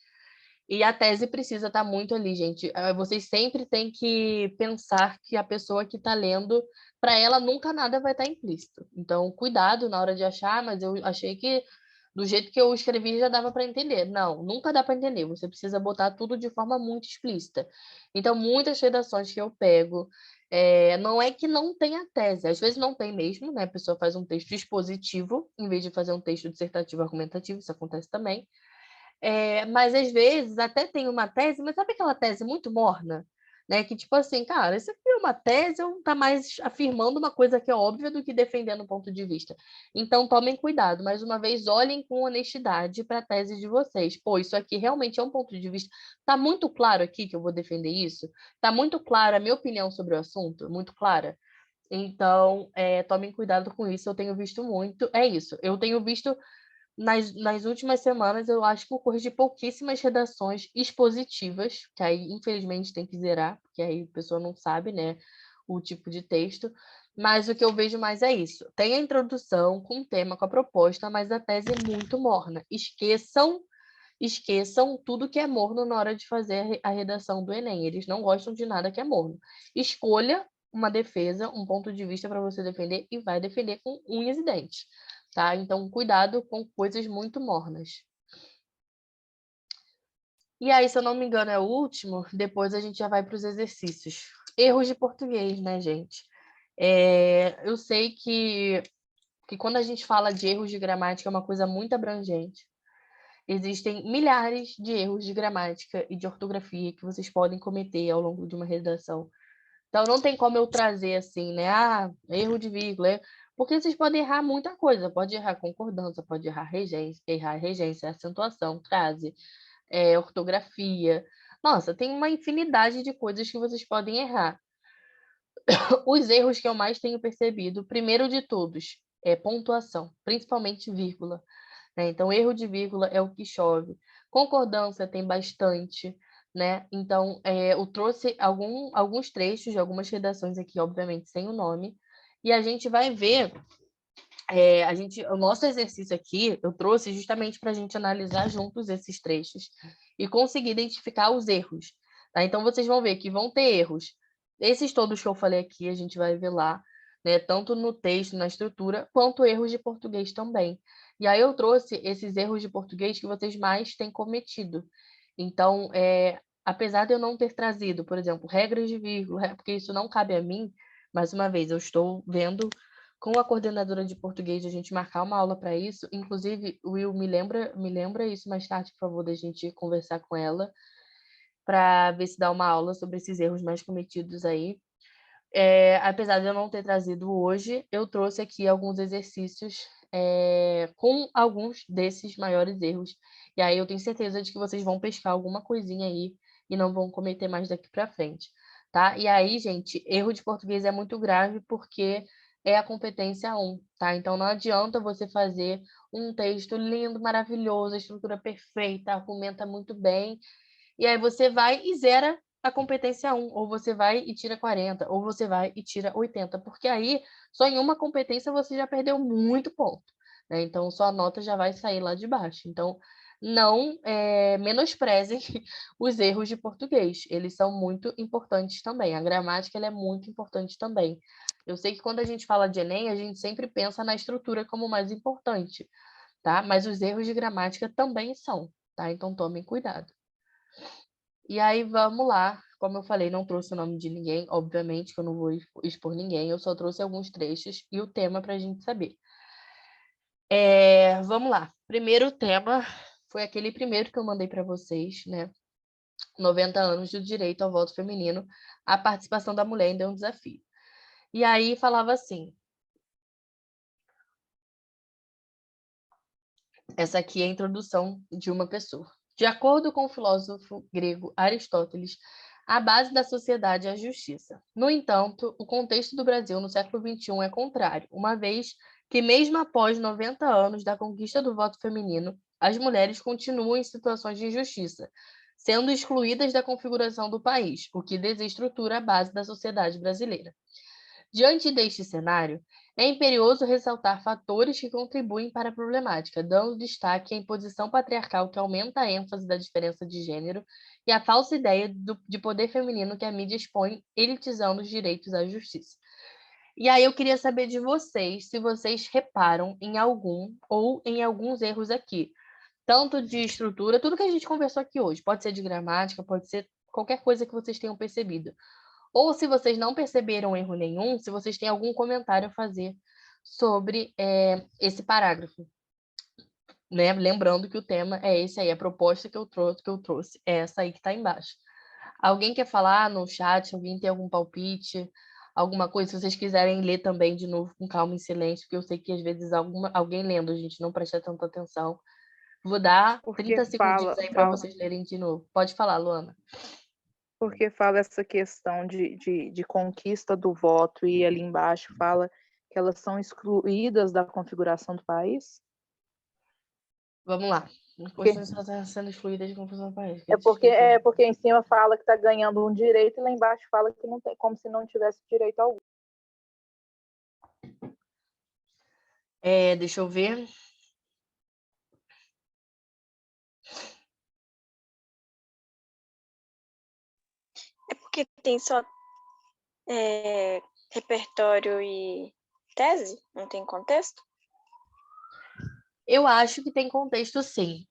E a tese precisa estar muito ali, gente. Vocês sempre têm que pensar que a pessoa que está lendo, para ela nunca nada vai estar implícito. Então, cuidado na hora de achar, mas eu achei que do jeito que eu escrevi já dava para entender. Não, nunca dá para entender. Você precisa botar tudo de forma muito explícita. Então, muitas redações que eu pego, não é que não tenha tese, às vezes não tem mesmo, né? A pessoa faz um texto expositivo, em vez de fazer um texto dissertativo argumentativo, isso acontece também. Mas às vezes até tem uma tese, mas sabe aquela tese muito morna? Né? Que tipo assim, cara, isso aqui é uma tese, ou tá mais afirmando uma coisa que é óbvia do que defendendo um ponto de vista. Então tomem cuidado, mais uma vez, olhem com honestidade para a tese de vocês. Pô, isso aqui realmente é um ponto de vista. Tá muito claro aqui que eu vou defender isso? Tá muito clara a minha opinião sobre o assunto? Muito clara? Então, tomem cuidado com isso, eu tenho visto muito. É isso, eu tenho visto nas últimas semanas, eu acho que eu corrigi pouquíssimas redações expositivas, que aí, infelizmente, tem que zerar, porque aí a pessoa não sabe, né, o tipo de texto. Mas o que eu vejo mais é isso. Tem a introdução com o tema, com a proposta, mas a tese é muito morna. Esqueçam tudo que é morno na hora de fazer a redação do Enem. Eles não gostam de nada que é morno. Escolha uma defesa, um ponto de vista para você defender e vai defender com unhas e dentes. Tá? Então, cuidado com coisas muito mornas. E aí, se eu não me engano, é o último, depois a gente já vai para os exercícios. Erros de português, né, gente? Eu sei que quando a gente fala de erros de gramática é uma coisa muito abrangente. Existem milhares de erros de gramática e de ortografia que vocês podem cometer ao longo de uma redação. Então, não tem como eu trazer assim, né? Erro de vírgula. Porque vocês podem errar muita coisa. Pode errar concordância, pode errar regência, acentuação, crase, ortografia. Nossa, tem uma infinidade de coisas que vocês podem errar. Os erros que eu mais tenho percebido, primeiro de todos, é pontuação, principalmente vírgula. Né? Então, erro de vírgula é o que chove. Concordância tem bastante, né? Então, eu trouxe alguns trechos de algumas redações aqui, obviamente, sem o nome, e a gente vai ver, o nosso exercício aqui, eu trouxe justamente para a gente analisar juntos esses trechos e conseguir identificar os erros. Tá? Então, vocês vão ver que vão ter erros. Esses todos que eu falei aqui, a gente vai ver lá, né? Tanto no texto, na estrutura, quanto erros de português também. E aí eu trouxe esses erros de português que vocês mais têm cometido. Então, apesar de eu não ter trazido, por exemplo, regras de vírgula, porque isso não cabe a mim, mais uma vez, eu estou vendo com a coordenadora de português a gente marcar uma aula para isso. Inclusive, Will, me lembra isso mais tarde, por favor, da gente conversar com ela, para ver se dá uma aula sobre esses erros mais cometidos aí. Apesar de eu não ter trazido hoje, eu trouxe aqui alguns exercícios com alguns desses maiores erros. E aí eu tenho certeza de que vocês vão pescar alguma coisinha aí e não vão cometer mais daqui para frente, tá? E aí, gente, erro de português é muito grave porque é a competência 1, tá? Então não adianta você fazer um texto lindo, maravilhoso, a estrutura perfeita, argumenta muito bem, e aí você vai e zera a competência 1, ou você vai e tira 40, ou você vai e tira 80, porque aí só em uma competência você já perdeu muito ponto, né? Então sua nota já vai sair lá de baixo. Então não menosprezem os erros de português, eles são muito importantes também. A gramática ela é muito importante também. Eu sei que quando a gente fala de Enem, a gente sempre pensa na estrutura como o mais importante, tá? Mas os erros de gramática também são, tá? Então tomem cuidado. E aí, vamos lá. Como eu falei, não trouxe o nome de ninguém, obviamente que eu não vou expor ninguém, eu só trouxe alguns trechos e o tema para a gente saber. Vamos lá. Primeiro tema foi aquele primeiro que eu mandei para vocês, né? 90 anos do direito ao voto feminino, a participação da mulher ainda é um desafio. E aí falava assim, essa aqui é a introdução de uma pessoa. De acordo com o filósofo grego Aristóteles, a base da sociedade é a justiça. No entanto, o contexto do Brasil no século XXI é contrário, uma vez que, mesmo após 90 anos da conquista do voto feminino, as mulheres continuam em situações de injustiça, sendo excluídas da configuração do país, o que desestrutura a base da sociedade brasileira. Diante deste cenário, é imperioso ressaltar fatores que contribuem para a problemática, dando destaque à imposição patriarcal que aumenta a ênfase da diferença de gênero e a falsa ideia de poder feminino que a mídia expõe, elitizando os direitos à justiça. E aí eu queria saber de vocês, se vocês reparam em algum ou em alguns erros aqui, tanto de estrutura, tudo que a gente conversou aqui hoje, pode ser de gramática, pode ser qualquer coisa que vocês tenham percebido. Ou se vocês não perceberam erro nenhum, se vocês têm algum comentário a fazer sobre esse parágrafo. Né? Lembrando que o tema é esse aí, a proposta que eu trouxe é essa aí que está embaixo. Alguém quer falar no chat? Alguém tem algum palpite? Alguma coisa? Se vocês quiserem ler também de novo com calma e silêncio, porque eu sei que às vezes alguém lendo, a gente não presta tanta atenção. Vou dar Porque 30 segundinhos aí para vocês lerem de novo. Pode falar, Luana. Porque fala essa questão de conquista do voto e ali embaixo fala que elas são excluídas da configuração do país? Vamos lá. A Constituição está sendo excluída de confusão do país. Porque em cima fala que está ganhando um direito e lá embaixo fala que não tem, como se não tivesse direito algum. Deixa eu ver. É porque tem só repertório e tese? Não tem contexto? Eu acho que tem contexto, sim.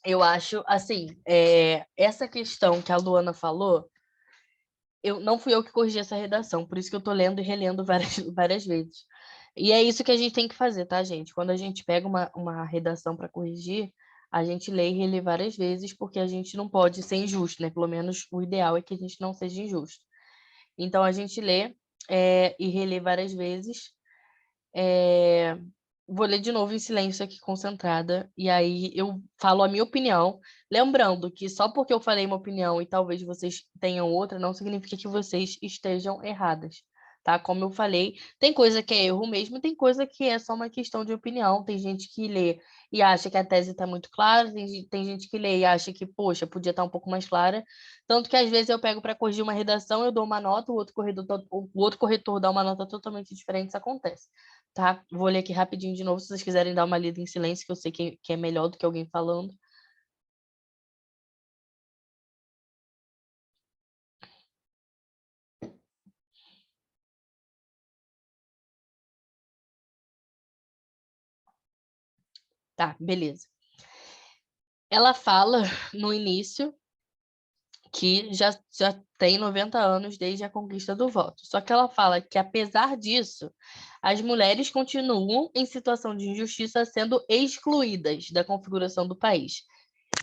Eu acho, assim, essa questão que a Luana falou, não fui eu que corrigi essa redação, por isso que eu tô lendo e relendo várias vezes. E é isso que a gente tem que fazer, tá, gente? Quando a gente pega uma redação para corrigir, a gente lê e relê várias vezes, porque a gente não pode ser injusto, né? Pelo menos o ideal é que a gente não seja injusto. Então, a gente lê e relê várias vezes. Vou ler de novo em silêncio aqui, concentrada, e aí eu falo a minha opinião, lembrando que só porque eu falei uma opinião e talvez vocês tenham outra, não significa que vocês estejam erradas, tá? Como eu falei, tem coisa que é erro mesmo, tem coisa que é só uma questão de opinião, tem gente que lê e acha que a tese está muito clara, tem gente que lê e acha que, poxa, podia estar um pouco mais clara, tanto que às vezes eu pego para corrigir uma redação, eu dou uma nota, o outro corretor dá uma nota totalmente diferente, isso acontece. Tá? Vou ler aqui rapidinho de novo, se vocês quiserem dar uma lida em silêncio, que eu sei que é melhor do que alguém falando. Tá, beleza. Ela fala no início que já tem 90 anos desde a conquista do voto. Só que ela fala que, apesar disso, as mulheres continuam em situação de injustiça sendo excluídas da configuração do país.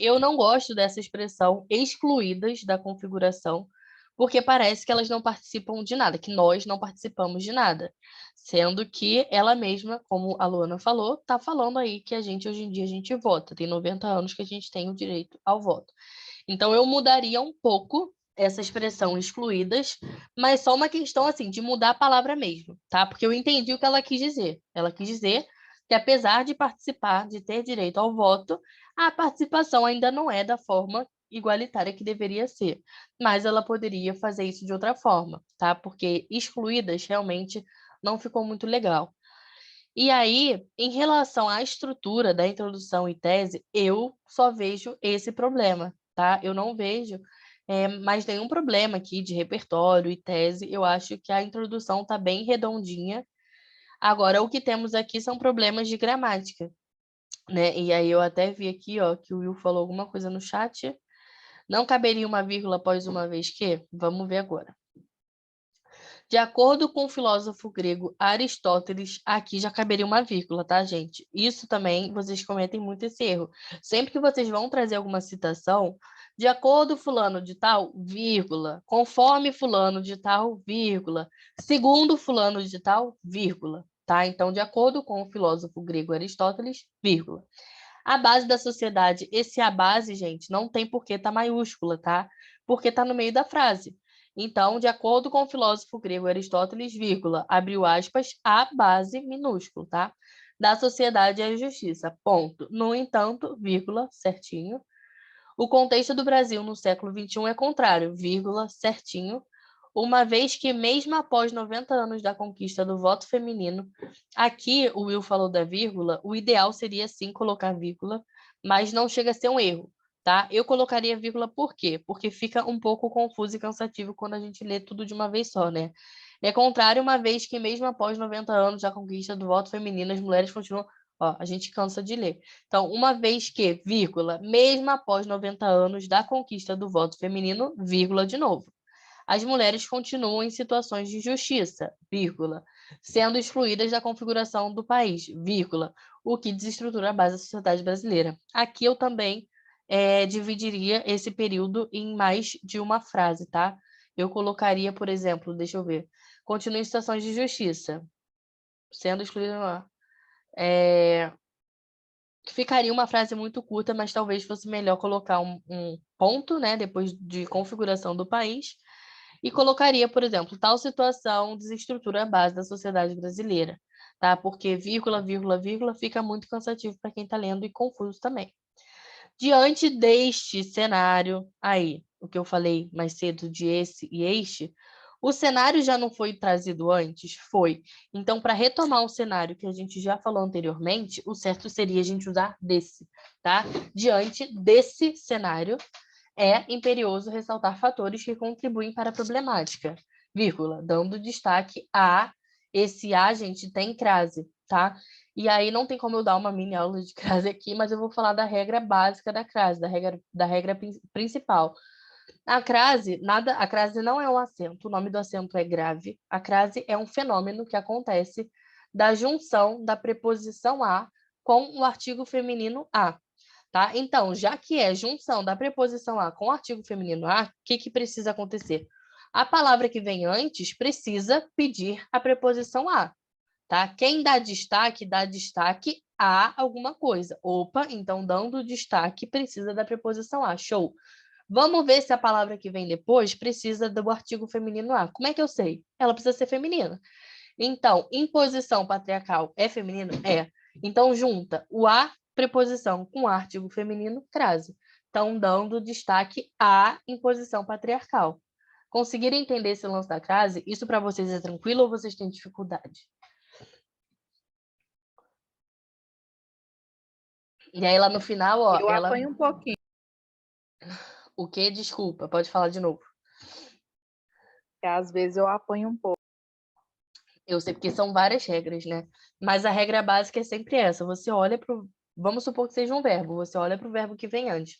Eu não gosto dessa expressão excluídas da configuração, porque parece que elas não participam de nada, que nós não participamos de nada. Sendo que ela mesma, como a Luana falou, está falando aí que a gente, hoje em dia, a gente vota. Tem 90 anos que a gente tem o direito ao voto. Então, eu mudaria um pouco essa expressão excluídas, mas só uma questão, assim, de mudar a palavra mesmo, tá? Porque eu entendi o que ela quis dizer. Ela quis dizer que, apesar de participar, de ter direito ao voto, a participação ainda não é da forma igualitária que deveria ser. Mas ela poderia fazer isso de outra forma, tá? Porque excluídas realmente não ficou muito legal. E aí, em relação à estrutura da introdução e tese, eu só vejo esse problema, tá? Eu não vejo mais nenhum problema aqui de repertório e tese. Eu acho que a introdução está bem redondinha. Agora, o que temos aqui são problemas de gramática, né? E aí eu até vi aqui, ó, que o Will falou alguma coisa no chat. Não caberia uma vírgula após uma vez que? Vamos ver agora. De acordo com o filósofo grego Aristóteles, aqui já caberia uma vírgula, tá, gente? Isso também, vocês cometem muito esse erro. Sempre que vocês vão trazer alguma citação, de acordo com fulano de tal, vírgula, conforme fulano de tal, vírgula, segundo fulano de tal, vírgula, tá? Então, de acordo com o filósofo grego Aristóteles, vírgula. A base da sociedade, esse a base, gente, não tem por que estar maiúscula, tá? Porque está no meio da frase. Então, de acordo com o filósofo grego Aristóteles, vírgula, abriu aspas, a base minúsculo, tá? Da sociedade é a justiça, ponto. No entanto, vírgula, certinho. O contexto do Brasil no século XXI é contrário, vírgula, certinho. Uma vez que, mesmo após 90 anos da conquista do voto feminino, aqui o Will falou da vírgula, o ideal seria sim colocar vírgula, mas não chega a ser um erro, tá? Eu colocaria vírgula por quê? Porque fica um pouco confuso e cansativo quando a gente lê tudo de uma vez só, né? É contrário, uma vez que, mesmo após 90 anos da conquista do voto feminino, as mulheres continuam. Ó, a gente cansa de ler. Então, uma vez que, vírgula, mesmo após 90 anos da conquista do voto feminino, vírgula de novo. As mulheres continuam em situações de injustiça, vírgula, sendo excluídas da configuração do país, vírgula, o que desestrutura a base da sociedade brasileira. Aqui eu também dividiria esse período em mais de uma frase, tá? Eu colocaria, por exemplo, deixa eu ver, continua em situações de injustiça, sendo excluída... Ficaria uma frase muito curta, mas talvez fosse melhor colocar um ponto, né, depois de configuração do país, e colocaria, por exemplo, tal situação desestrutura a base da sociedade brasileira, tá? Porque vírgula, vírgula, vírgula fica muito cansativo para quem está lendo e confuso também. Diante deste cenário, aí, o que eu falei mais cedo de esse e este, o cenário já não foi trazido antes? Foi. Então, para retomar um cenário que a gente já falou anteriormente, o certo seria a gente usar desse, tá? Diante desse cenário, é imperioso ressaltar fatores que contribuem para a problemática, vírgula, dando destaque a esse a, gente, tem crase, tá? E aí não tem como eu dar uma mini aula de crase aqui, mas eu vou falar da regra básica da crase, da regra principal. A crase não é um acento, o nome do acento é grave. A crase é um fenômeno que acontece da junção da preposição a com o artigo feminino a. Tá? Então, já que é junção da preposição a com o artigo feminino a, o que precisa acontecer? A palavra que vem antes precisa pedir a preposição a. Tá? Quem dá destaque a alguma coisa. Opa, então dando destaque precisa da preposição a. Show! Vamos ver se a palavra que vem depois precisa do artigo feminino a. Como é que eu sei? Ela precisa ser feminina. Então, imposição patriarcal é feminino? É. Então, junta o a, preposição, com o artigo feminino, crase. Então, dando destaque à imposição patriarcal. Conseguiram entender esse lance da crase? Isso para vocês é tranquilo ou vocês têm dificuldade? E aí, lá no final, ó... Eu apanho um pouquinho. O quê? Desculpa, pode falar de novo. Às vezes eu apanho um pouco. Eu sei, porque são várias regras, né? Mas a regra básica é sempre essa. Você olha para o... Vamos supor que seja um verbo. Você olha para o verbo que vem antes.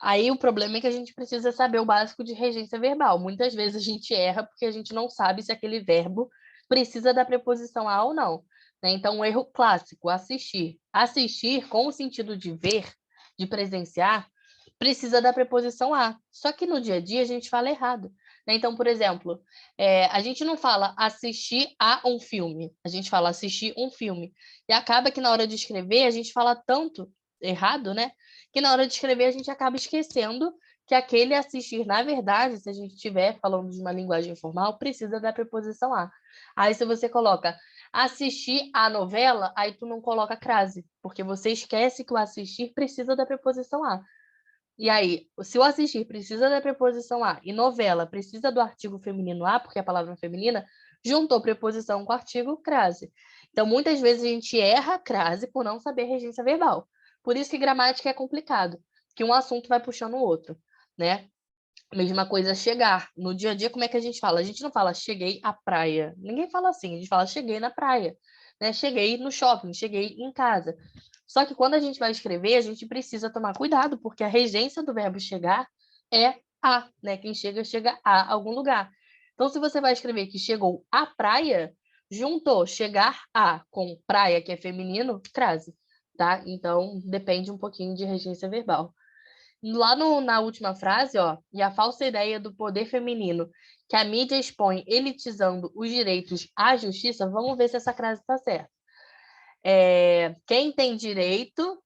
Aí o problema é que a gente precisa saber o básico de regência verbal. Muitas vezes a gente erra porque a gente não sabe se aquele verbo precisa da preposição a ou não. Né? Então, um erro clássico, assistir. Assistir, com o sentido de ver, de presenciar, precisa da preposição a. Só que no dia a dia a gente fala errado. né? Então, por exemplo, a gente não fala assistir a um filme, a gente fala assistir um filme. E acaba que na hora de escrever, a gente fala tanto errado, né? Que na hora de escrever, a gente acaba esquecendo que aquele assistir, na verdade, se a gente estiver falando de uma linguagem formal, precisa da preposição a. Aí, se você coloca assistir a novela, aí tu não coloca crase, porque você esquece que o assistir precisa da preposição a. E aí, se o assistir precisa da preposição a e novela precisa do artigo feminino a, porque a palavra é feminina, juntou preposição com artigo, crase. Então, muitas vezes a gente erra a crase por não saber regência verbal. Por isso que gramática é complicado, que um assunto vai puxando o outro, né? Mesma coisa chegar. No dia a dia, como é que a gente fala? A gente não fala cheguei à praia. Ninguém fala assim, a gente fala cheguei na praia, né? Cheguei no shopping, cheguei em casa. Só que quando a gente vai escrever, a gente precisa tomar cuidado, porque a regência do verbo chegar é a, né? Quem chega, chega a algum lugar. Então, se você vai escrever que chegou à praia, juntou chegar a com praia, que é feminino, crase, tá? Então, depende um pouquinho de regência verbal. Lá na última frase, ó, e a falsa ideia do poder feminino que a mídia expõe elitizando os direitos à justiça, vamos ver se essa frase está certa. Quem tem direito,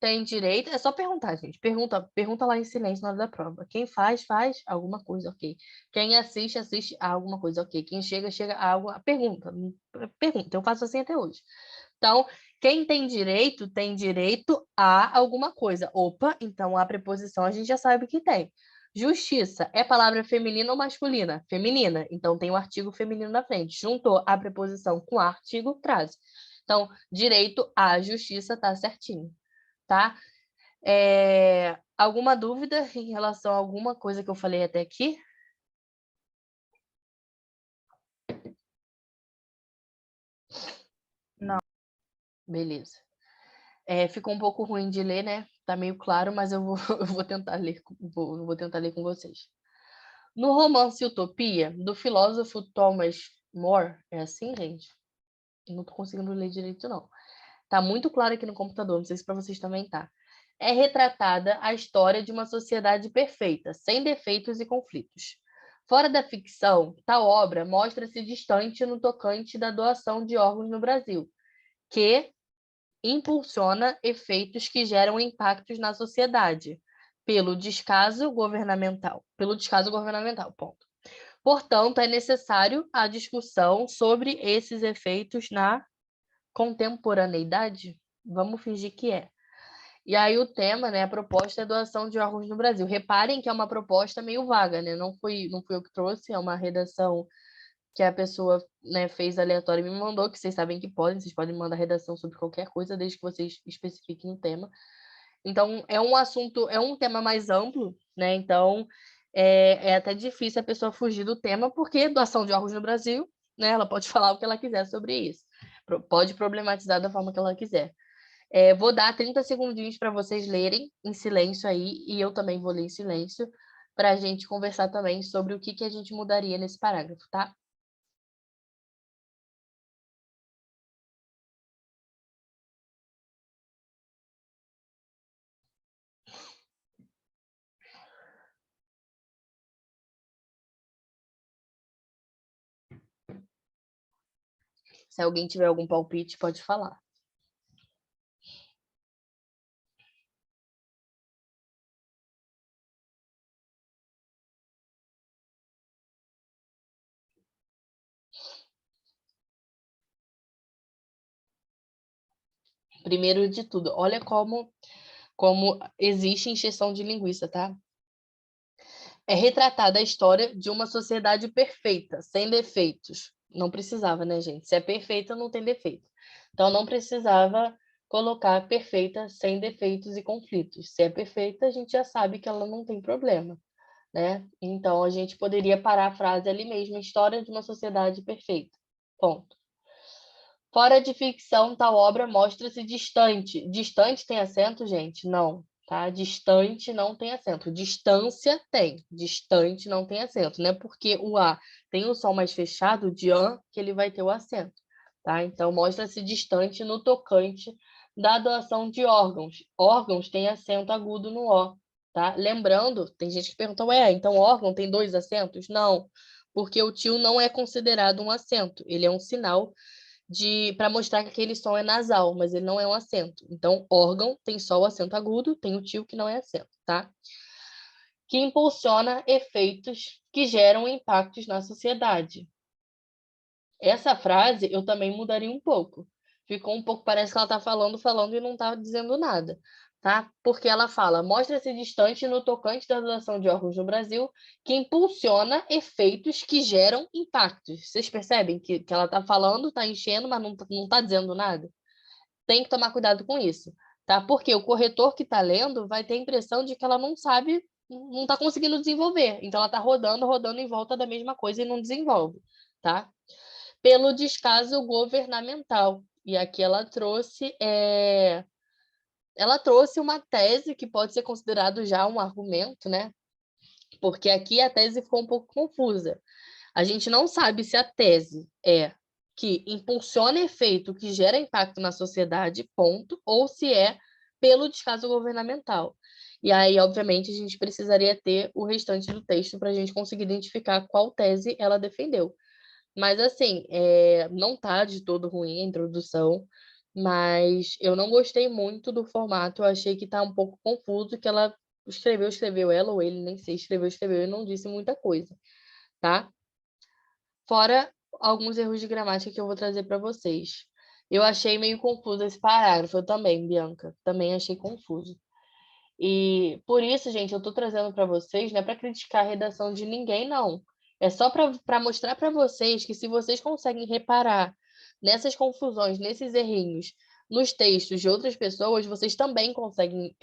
é só perguntar, gente. Pergunta lá em silêncio na hora da prova. Quem faz alguma coisa, ok. Quem assiste a alguma coisa, ok. Quem chega a alguma... Pergunta, eu faço assim até hoje. Então, quem tem direito a alguma coisa. Opa, então a preposição a gente já sabe que tem. Justiça é palavra feminina ou masculina? Feminina. Então, tem o artigo feminino na frente. Juntou a preposição com artigo, crase. Então, direito à justiça tá certinho, tá? Alguma dúvida em relação a alguma coisa que eu falei até aqui? Não. Beleza. Ficou um pouco ruim de ler, né? Tá meio claro, mas eu vou tentar ler, vou tentar ler com vocês. No romance Utopia, do filósofo Thomas More, é assim, gente? Não tô conseguindo ler direito, não. Tá muito claro aqui no computador, não sei se para vocês também tá. É retratada a história de uma sociedade perfeita, sem defeitos e conflitos. Fora da ficção, tal obra mostra-se distante no tocante da doação de órgãos no Brasil, que impulsiona efeitos que geram impactos na sociedade, pelo descaso governamental. Ponto. Portanto, é necessário a discussão sobre esses efeitos na contemporaneidade? Vamos fingir que é. E aí o tema, né, a proposta é doação de órgãos no Brasil. Reparem que é uma proposta meio vaga, né? Não fui eu que trouxe, é uma redação que a pessoa, né, fez aleatória e me mandou, que vocês sabem que vocês podem mandar redação sobre qualquer coisa, desde que vocês especifiquem o tema. Então, é um assunto, é um tema mais amplo, né? Então, é até difícil a pessoa fugir do tema, porque doação de órgãos no Brasil, né, ela pode falar o que ela quiser sobre isso. Pode problematizar da forma que ela quiser. Vou dar 30 segundinhos para vocês lerem em silêncio aí, e eu também vou ler em silêncio, para a gente conversar também sobre o que a gente mudaria nesse parágrafo, tá? Se alguém tiver algum palpite, pode falar. Primeiro de tudo, olha como existe encheção de linguiça, tá? É retratada a história de uma sociedade perfeita, sem defeitos. Não precisava, né, gente? Se é perfeita, não tem defeito. Então, não precisava colocar perfeita, sem defeitos e conflitos. Se é perfeita, a gente já sabe que ela não tem problema, né? Então, a gente poderia parar a frase ali mesmo, história de uma sociedade perfeita. Ponto. Fora de ficção, tal obra mostra-se distante. Distante tem acento, gente? Não, tá? Distante não tem acento. Distância tem. Distante não tem acento. Não é porque o A tem o som mais fechado, de an, que ele vai ter o acento, tá? Então, mostra-se distante no tocante da doação de órgãos. Órgãos tem acento agudo no O, tá? Lembrando, tem gente que pergunta, então órgão tem 2 acentos? Não, porque o tio não é considerado um acento, ele é um sinal para mostrar que aquele som é nasal, mas ele não é um acento. Então, órgão tem só o acento agudo, tem o tio que não é acento, tá? Que impulsiona efeitos que geram impactos na sociedade. Essa frase eu também mudaria um pouco. Ficou um pouco, parece que ela está falando e não está dizendo nada, tá? Porque ela fala, mostra-se distante no tocante da doação de órgãos no Brasil, que impulsiona efeitos que geram impactos. Vocês percebem que ela está falando, está enchendo, mas não está dizendo nada? Tem que tomar cuidado com isso, tá? Porque o corretor que está lendo vai ter a impressão de que ela não sabe, não está conseguindo desenvolver. Então, ela está rodando em volta da mesma coisa e não desenvolve, tá? Pelo descaso governamental. E aqui ela trouxe uma tese que pode ser considerado já um argumento, né? Porque aqui a tese ficou um pouco confusa. A gente não sabe se a tese é que impulsiona efeito que gera impacto na sociedade, ponto, ou se é pelo descaso governamental. E aí, obviamente, a gente precisaria ter o restante do texto para a gente conseguir identificar qual tese ela defendeu. Mas, assim, não tá de todo ruim a introdução, mas eu não gostei muito do formato, eu achei que tá um pouco confuso, que ela escreveu ela ou ele, nem sei, escreveu e não disse muita coisa, tá? Fora alguns erros de gramática que eu vou trazer para vocês. Eu achei meio confuso esse parágrafo, eu também, Bianca, também achei confuso. E por isso, gente, eu estou trazendo para vocês, não é para criticar a redação de ninguém, não. É só para mostrar para vocês que se vocês conseguem reparar nessas confusões, nesses errinhos, nos textos de outras pessoas, vocês também conseguem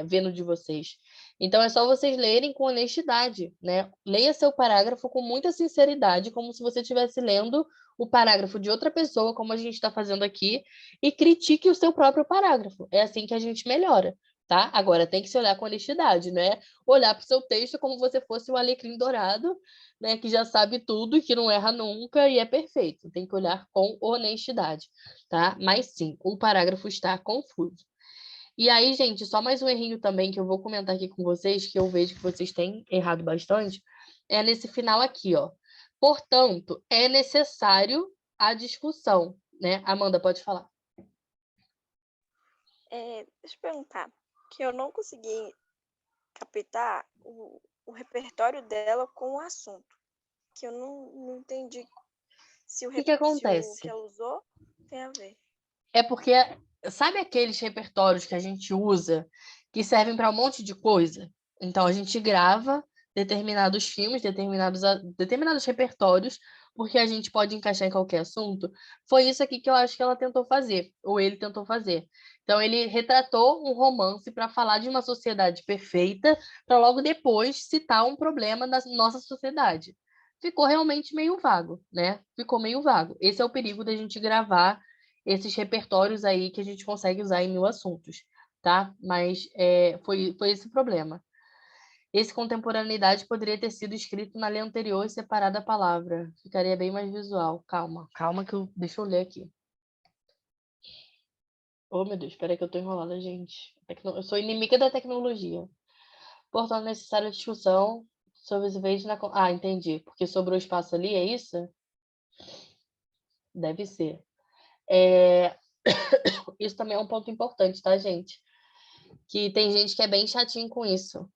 ver no de vocês. Então, é só vocês lerem com honestidade, né? Leia seu parágrafo com muita sinceridade, como se você estivesse lendo o parágrafo de outra pessoa, como a gente está fazendo aqui, e critique o seu próprio parágrafo. É assim que a gente melhora. Tá? Agora, tem que se olhar com honestidade, né? Olhar para o seu texto como se você fosse um alecrim dourado, né? Que já sabe tudo e que não erra nunca e é perfeito. Tem que olhar com honestidade, tá? Mas sim, o parágrafo está confuso. E aí, gente, só mais um errinho também que eu vou comentar aqui com vocês, que eu vejo que vocês têm errado bastante, é nesse final aqui, ó. Portanto, é necessário a discussão, né? Amanda, pode falar. Deixa eu perguntar, que eu não consegui captar o repertório dela com o assunto, que eu não entendi se O que acontece? o que ela usou tem a ver. É porque, sabe aqueles repertórios que a gente usa que servem para um monte de coisa? Então, a gente grava determinados filmes, determinados repertórios, porque a gente pode encaixar em qualquer assunto. Foi isso aqui que eu acho que ela tentou fazer, ou ele tentou fazer. Então, ele retratou um romance para falar de uma sociedade perfeita, para logo depois citar um problema da nossa sociedade. Ficou realmente meio vago, né? Ficou meio vago. Esse é o perigo da gente gravar esses repertórios aí que a gente consegue usar em 1000 assuntos, tá? Mas foi esse o problema. Esse contemporaneidade poderia ter sido escrito na lei anterior e separada a palavra. Ficaria bem mais visual. Calma que deixa eu ler aqui. Oh, meu Deus, espera que eu tô enrolada, gente. Eu sou inimiga da tecnologia. Portanto, necessária discussão sobre os efeitos na... Ah, entendi. Porque sobrou espaço ali, é isso? Deve ser. Isso também é um ponto importante, tá, gente? Que tem gente que é bem chatinho com isso.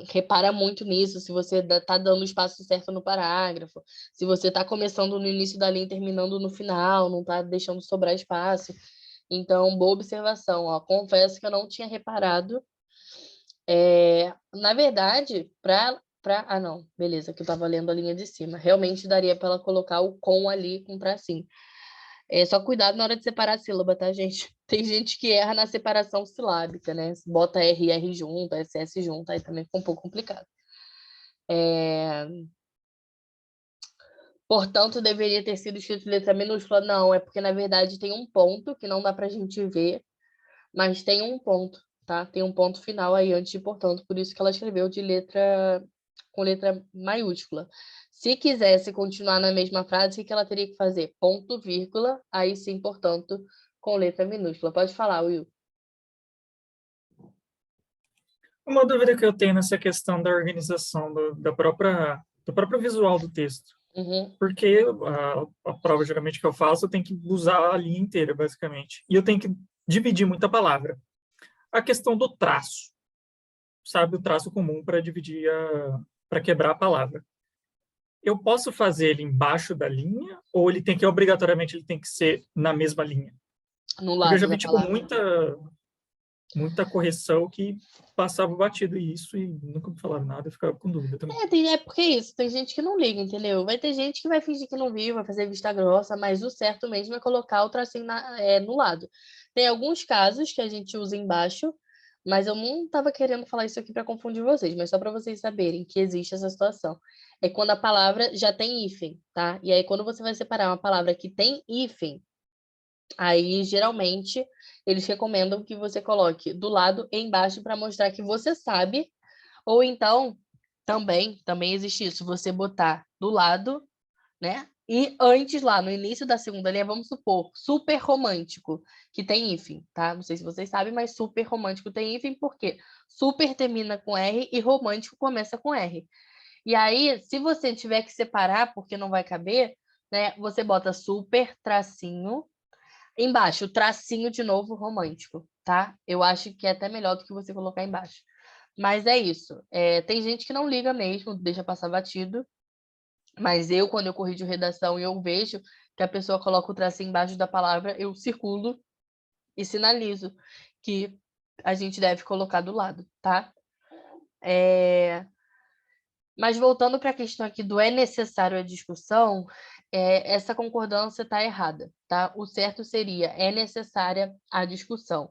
Repara muito nisso, se você tá dando o espaço certo no parágrafo, se você tá começando no início da linha e terminando no final, não tá deixando sobrar espaço. Então, boa observação, ó. Confesso que eu não tinha reparado. Na verdade, Ah, não, beleza, que eu tava lendo a linha de cima. Realmente daria para ela colocar o com ali com tracinho. Só cuidado na hora de separar a sílaba, tá, gente? Tem gente que erra na separação silábica, né? Bota RR junto, SS junto, aí também fica um pouco complicado. Portanto, deveria ter sido escrito letra minúscula. Não, é porque, na verdade, tem um ponto que não dá pra gente ver, mas tem um ponto, tá? Tem um ponto final aí antes de portanto, por isso que ela escreveu com letra maiúscula. Se quisesse continuar na mesma frase, o que ela teria que fazer? Ponto, vírgula, aí sim, portanto, com letra minúscula. Pode falar, Will. Uma dúvida que eu tenho nessa questão da organização da própria do próprio visual do texto. Uhum. Porque a prova, geralmente, que eu faço, eu tenho que usar a linha inteira, basicamente. E eu tenho que dividir muita palavra. A questão do traço, sabe? O traço comum para dividir, para quebrar a palavra. Eu posso fazer ele embaixo da linha ou ele tem que, obrigatoriamente, ele tem que ser na mesma linha? No Porque eu já lado vi, da tipo, palavra. muita correção que passava batido isso e nunca me falaram nada, eu ficava com dúvida também. É porque é isso, tem gente que não liga, entendeu? Vai ter gente que vai fingir que não viu, vai fazer vista grossa, mas o certo mesmo é colocar o tracinho no lado. Tem alguns casos que a gente usa embaixo, mas eu não estava querendo falar isso aqui para confundir vocês, mas só para vocês saberem que existe essa situação. É quando a palavra já tem hífen, tá? E aí, quando você vai separar uma palavra que tem hífen, aí, geralmente, eles recomendam que você coloque do lado e embaixo para mostrar que você sabe, ou então, também existe isso, você botar do lado, né? E antes, lá no início da segunda linha, vamos supor, super romântico, que tem hífen, tá? Não sei se vocês sabem, mas super romântico tem hífen, porque super termina com R e romântico começa com R. E aí, se você tiver que separar, porque não vai caber, né? Você bota super, tracinho, embaixo, tracinho de novo romântico, tá? Eu acho que é até melhor do que você colocar embaixo. Mas é isso. Tem gente que não liga mesmo, deixa passar batido. Mas eu, quando eu corrijo redação e eu vejo que a pessoa coloca o tracinho embaixo da palavra, eu circulo e sinalizo que a gente deve colocar do lado, tá? Mas voltando para a questão aqui do é necessário a discussão, essa concordância está errada, tá? O certo seria é necessária a discussão.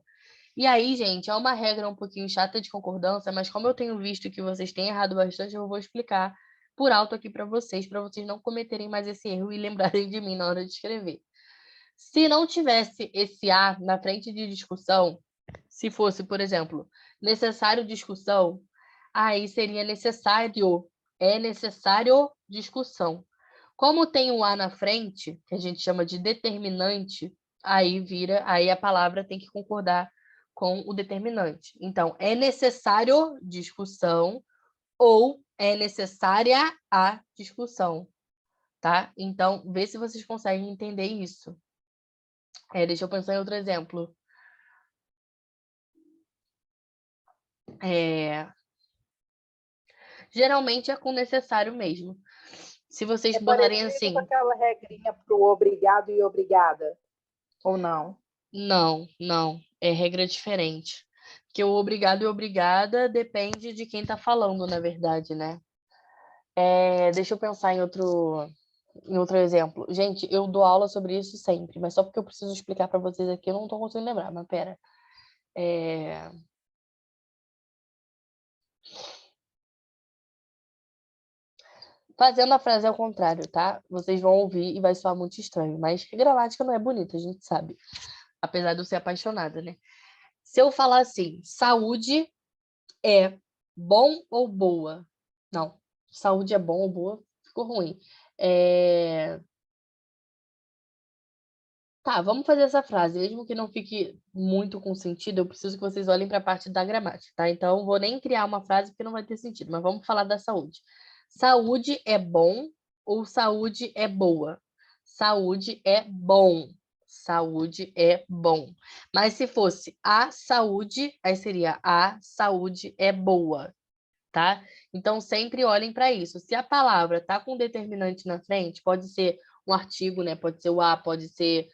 E aí, gente, é uma regra um pouquinho chata de concordância, mas como eu tenho visto que vocês têm errado bastante, eu vou explicar por alto aqui para vocês não cometerem mais esse erro e lembrarem de mim na hora de escrever. Se não tivesse esse A na frente de discussão, se fosse, por exemplo, necessário discussão, aí seria necessário, é necessário discussão. Como tem um A na frente, que a gente chama de determinante, aí a palavra tem que concordar com o determinante. Então, é necessário discussão ou é necessária a discussão, tá? Então, vê se vocês conseguem entender isso. Deixa eu pensar em outro exemplo. Geralmente é com necessário mesmo. Se vocês botarem assim... com aquela regrinha para o obrigado e obrigada, ou não? Não. É regra diferente. Porque o obrigado e obrigada depende de quem está falando, na verdade, né? Deixa eu pensar em outro exemplo. Gente, eu dou aula sobre isso sempre, mas só porque eu preciso explicar para vocês aqui, eu não estou conseguindo lembrar, mas pera. Fazendo a frase ao contrário, tá? Vocês vão ouvir e vai soar muito estranho, mas gramática não é bonita, a gente sabe. Apesar de eu ser apaixonada, né? Se eu falar assim, saúde é bom ou boa? Não, saúde é bom ou boa, ficou ruim. Tá, vamos fazer essa frase. Mesmo que não fique muito com sentido, eu preciso que vocês olhem para a parte da gramática, tá? Então, eu vou nem criar uma frase porque não vai ter sentido, mas vamos falar da saúde. Saúde é bom ou saúde é boa? Saúde é bom. Saúde é bom. Mas se fosse a saúde, aí seria a saúde é boa, tá? Então, sempre olhem para isso. Se a palavra tá com determinante na frente, pode ser um artigo, né? Pode ser o a, pode ser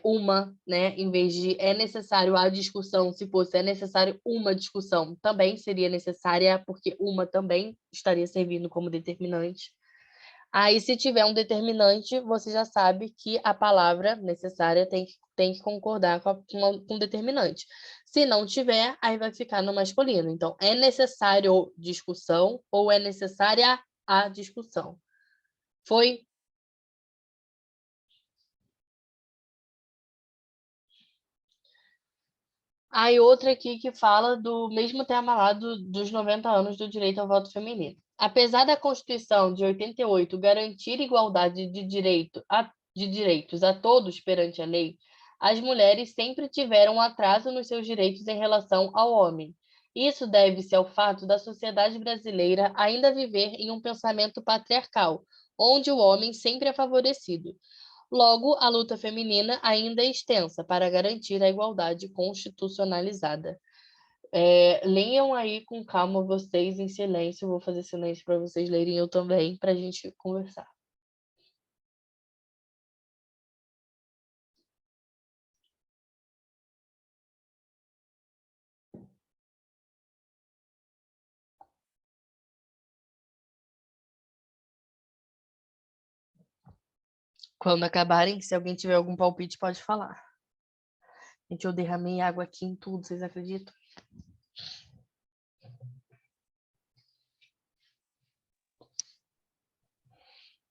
uma, né? Em vez de é necessário a discussão, se fosse é necessário uma discussão, também seria necessária, porque uma também estaria servindo como determinante. Aí, se tiver um determinante, você já sabe que a palavra necessária tem que concordar com o determinante. Se não tiver, aí vai ficar no masculino. Então, é necessário discussão ou é necessária a discussão? Foi? Aí outra aqui que fala do mesmo tema lá dos 90 anos do direito ao voto feminino. Apesar da Constituição de 88 garantir igualdade de direitos a todos perante a lei, as mulheres sempre tiveram atraso nos seus direitos em relação ao homem. Isso deve-se ao fato da sociedade brasileira ainda viver em um pensamento patriarcal, onde o homem sempre é favorecido. Logo, a luta feminina ainda é extensa para garantir a igualdade constitucionalizada. Leiam aí com calma vocês em silêncio. Vou fazer silêncio para vocês lerem eu também, para a gente conversar. Quando acabarem, se alguém tiver algum palpite, pode falar. Gente, eu derramei água aqui em tudo, vocês acreditam?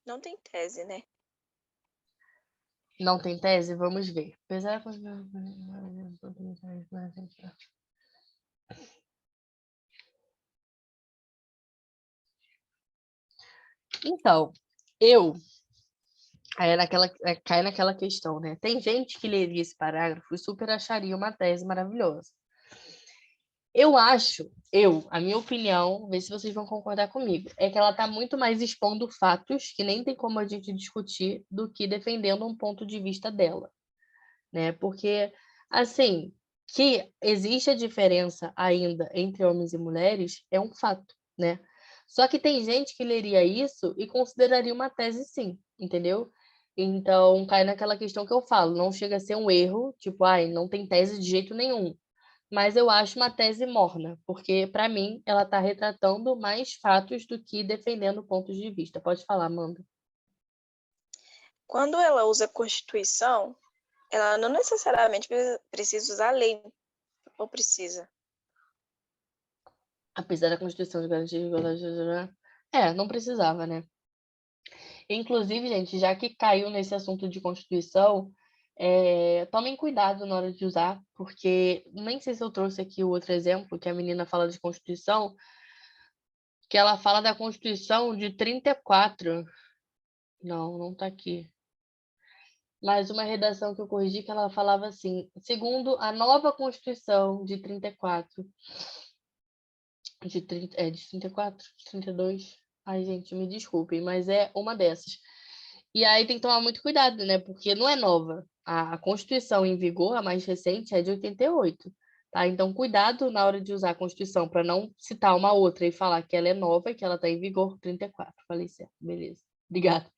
Não tem tese, né? Não tem tese? Vamos ver. Apesar... Então, cai naquela questão, né? Tem gente que leria esse parágrafo e super acharia uma tese maravilhosa. Eu acho, a minha opinião, vê se vocês vão concordar comigo, é que ela está muito mais expondo fatos que nem tem como a gente discutir do que defendendo um ponto de vista dela, né? Porque, assim, que existe a diferença ainda entre homens e mulheres é um fato, né? Só que tem gente que leria isso e consideraria uma tese sim, entendeu? Então, cai naquela questão que eu falo, não chega a ser um erro, tipo, não tem tese de jeito nenhum. Mas eu acho uma tese morna, porque, para mim, ela está retratando mais fatos do que defendendo pontos de vista. Pode falar, Amanda. Quando ela usa Constituição, ela não necessariamente precisa usar lei, ou precisa. Apesar da Constituição de garantir a igualdade... não precisava, né? Inclusive, gente, já que caiu nesse assunto de Constituição, tomem cuidado na hora de usar, porque nem sei se eu trouxe aqui o outro exemplo, que a menina fala de Constituição, que ela fala da Constituição de 34. Não tá aqui. Mas uma redação que eu corrigi que ela falava assim, segundo a nova Constituição de 34, de 34, de 32. Ai, gente, me desculpem, mas é uma dessas. E aí tem que tomar muito cuidado, né? Porque não é nova. A Constituição em vigor, a mais recente, é de 88. Tá? Então, cuidado na hora de usar a Constituição, para não citar uma outra e falar que ela é nova e que ela está em vigor 34. Falei certo, beleza. Obrigada.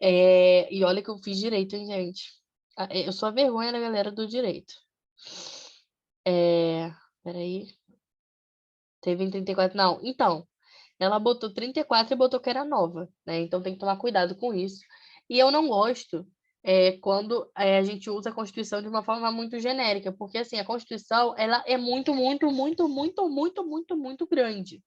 E olha que eu fiz direito, hein, gente? Eu sou a vergonha da galera do direito. Peraí. Teve em 34. Não, então. Ela botou 34 e botou que era nova, né? Então tem que tomar cuidado com isso. E eu não gosto quando a gente usa a Constituição de uma forma muito genérica, porque assim, a Constituição ela é muito, muito, muito, muito, muito, muito, muito grande.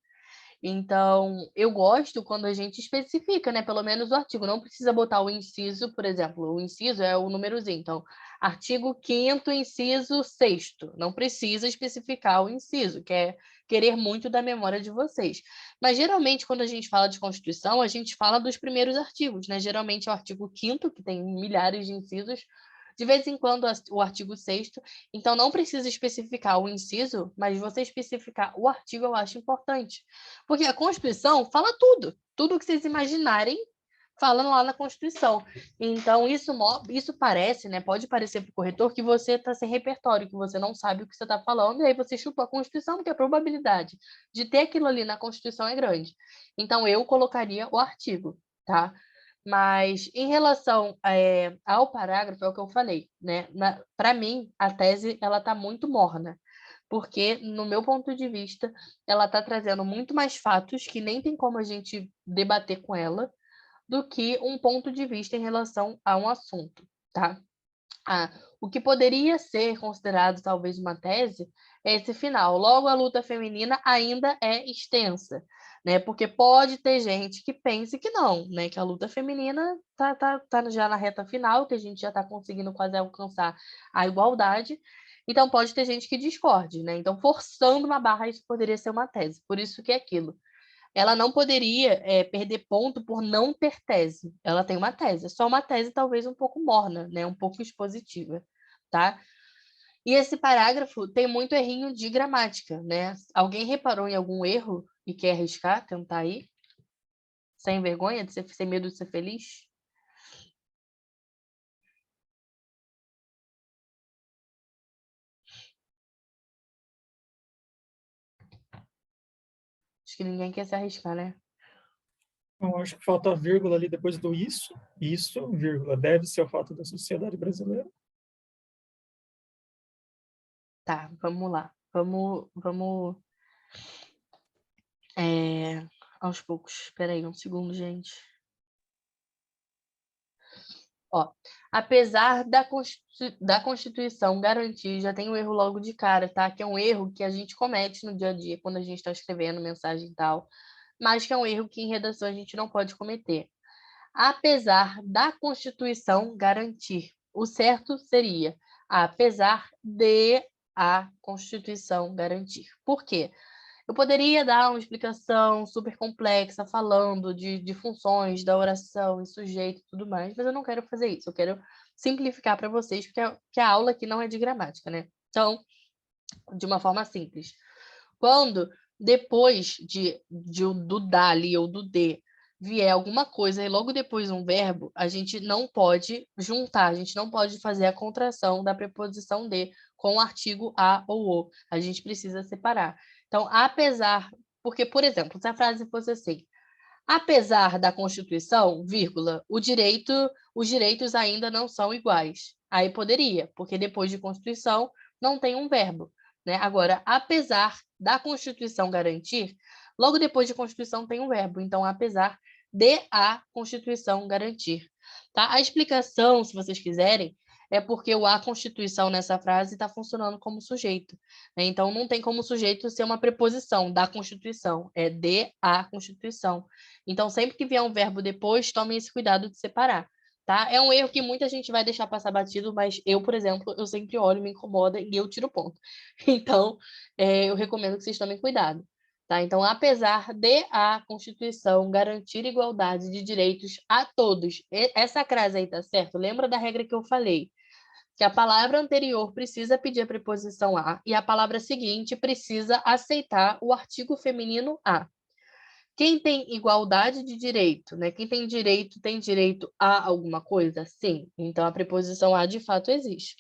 Então, eu gosto quando a gente especifica, né? Pelo menos o artigo. Não precisa botar o inciso, por exemplo. O inciso é o númerozinho. Então, artigo 5º, inciso 6º. Não precisa especificar o inciso, que é querer muito da memória de vocês. Mas, geralmente, quando a gente fala de Constituição, a gente fala dos primeiros artigos, né? Geralmente é o artigo 5º, que tem milhares de incisos. De vez em quando, o artigo 6º. Então, não precisa especificar o inciso, mas você especificar o artigo eu acho importante. Porque a Constituição fala tudo. Tudo que vocês imaginarem, fala lá na Constituição. Então, isso parece, né? Pode parecer para o corretor que você está sem repertório, que você não sabe o que você está falando, e aí você chutou a Constituição, porque a probabilidade de ter aquilo ali na Constituição é grande. Então, eu colocaria o artigo, tá? Mas em relação ao parágrafo, é o que eu falei, né? Para mim, a tese ela está muito morna, porque, no meu ponto de vista, ela está trazendo muito mais fatos que nem tem como a gente debater com ela, do que um ponto de vista em relação a um assunto, tá? O que poderia ser considerado talvez uma tese é esse final. Logo, a luta feminina ainda é extensa, né? Porque pode ter gente que pense que não, né? Que a luta feminina tá já na reta final, que a gente já está conseguindo quase alcançar a igualdade. Então, pode ter gente que discorde, né? Então, forçando uma barra, isso poderia ser uma tese. Por isso que é aquilo. Ela não poderia perder ponto por não ter tese. Ela tem uma tese, só uma tese talvez um pouco morna, né? Um pouco expositiva, tá? E esse parágrafo tem muito errinho de gramática, né? Alguém reparou em algum erro e quer arriscar, tentar aí? Sem vergonha, de ser, sem medo de ser feliz? Acho que ninguém quer se arriscar, né? Então, acho que falta a vírgula ali depois do isso, vírgula, deve ser o fato da sociedade brasileira. Tá, vamos lá. Vamos aos poucos. Espera aí um segundo, gente. Ó, apesar da Constituição garantir, já tem um erro logo de cara, tá? Que é um erro que a gente comete no dia a dia, quando a gente está escrevendo mensagem e tal, mas que é um erro que em redação a gente não pode cometer. Apesar da Constituição garantir. O certo seria apesar de a Constituição garantir. Por quê? Eu poderia dar uma explicação super complexa, falando de funções da oração e sujeito e tudo mais, mas eu não quero fazer isso. Eu quero simplificar para vocês, porque a aula aqui não é de gramática, né? Então, de uma forma simples. Quando depois do da ali ou do de vier alguma coisa e logo depois um verbo, a gente não pode juntar, a gente não pode fazer a contração da preposição de com o artigo a ou o. A gente precisa separar. Então, apesar, porque, por exemplo, se a frase fosse assim, apesar da Constituição, vírgula, os direitos ainda não são iguais. Aí poderia, porque depois de Constituição não tem um verbo, né? Agora, apesar da Constituição garantir, logo depois de Constituição tem um verbo. Então, apesar de a Constituição garantir, tá? A explicação, se vocês quiserem, é porque o a Constituição nessa frase está funcionando como sujeito, né? Então, não tem como sujeito ser uma preposição da Constituição, é de a Constituição. Então, sempre que vier um verbo depois, tomem esse cuidado de separar, tá? É um erro que muita gente vai deixar passar batido, mas eu, por exemplo, eu sempre olho, me incomoda e eu tiro ponto. Então, eu recomendo que vocês tomem cuidado, tá? Então, apesar de a Constituição garantir igualdade de direitos a todos, essa crase aí tá certo? Lembra da regra que eu falei? Que a palavra anterior precisa pedir a preposição a e a palavra seguinte precisa aceitar o artigo feminino a. Quem tem igualdade de direito, né? Quem tem direito a alguma coisa? Sim. Então, a preposição a, de fato, existe.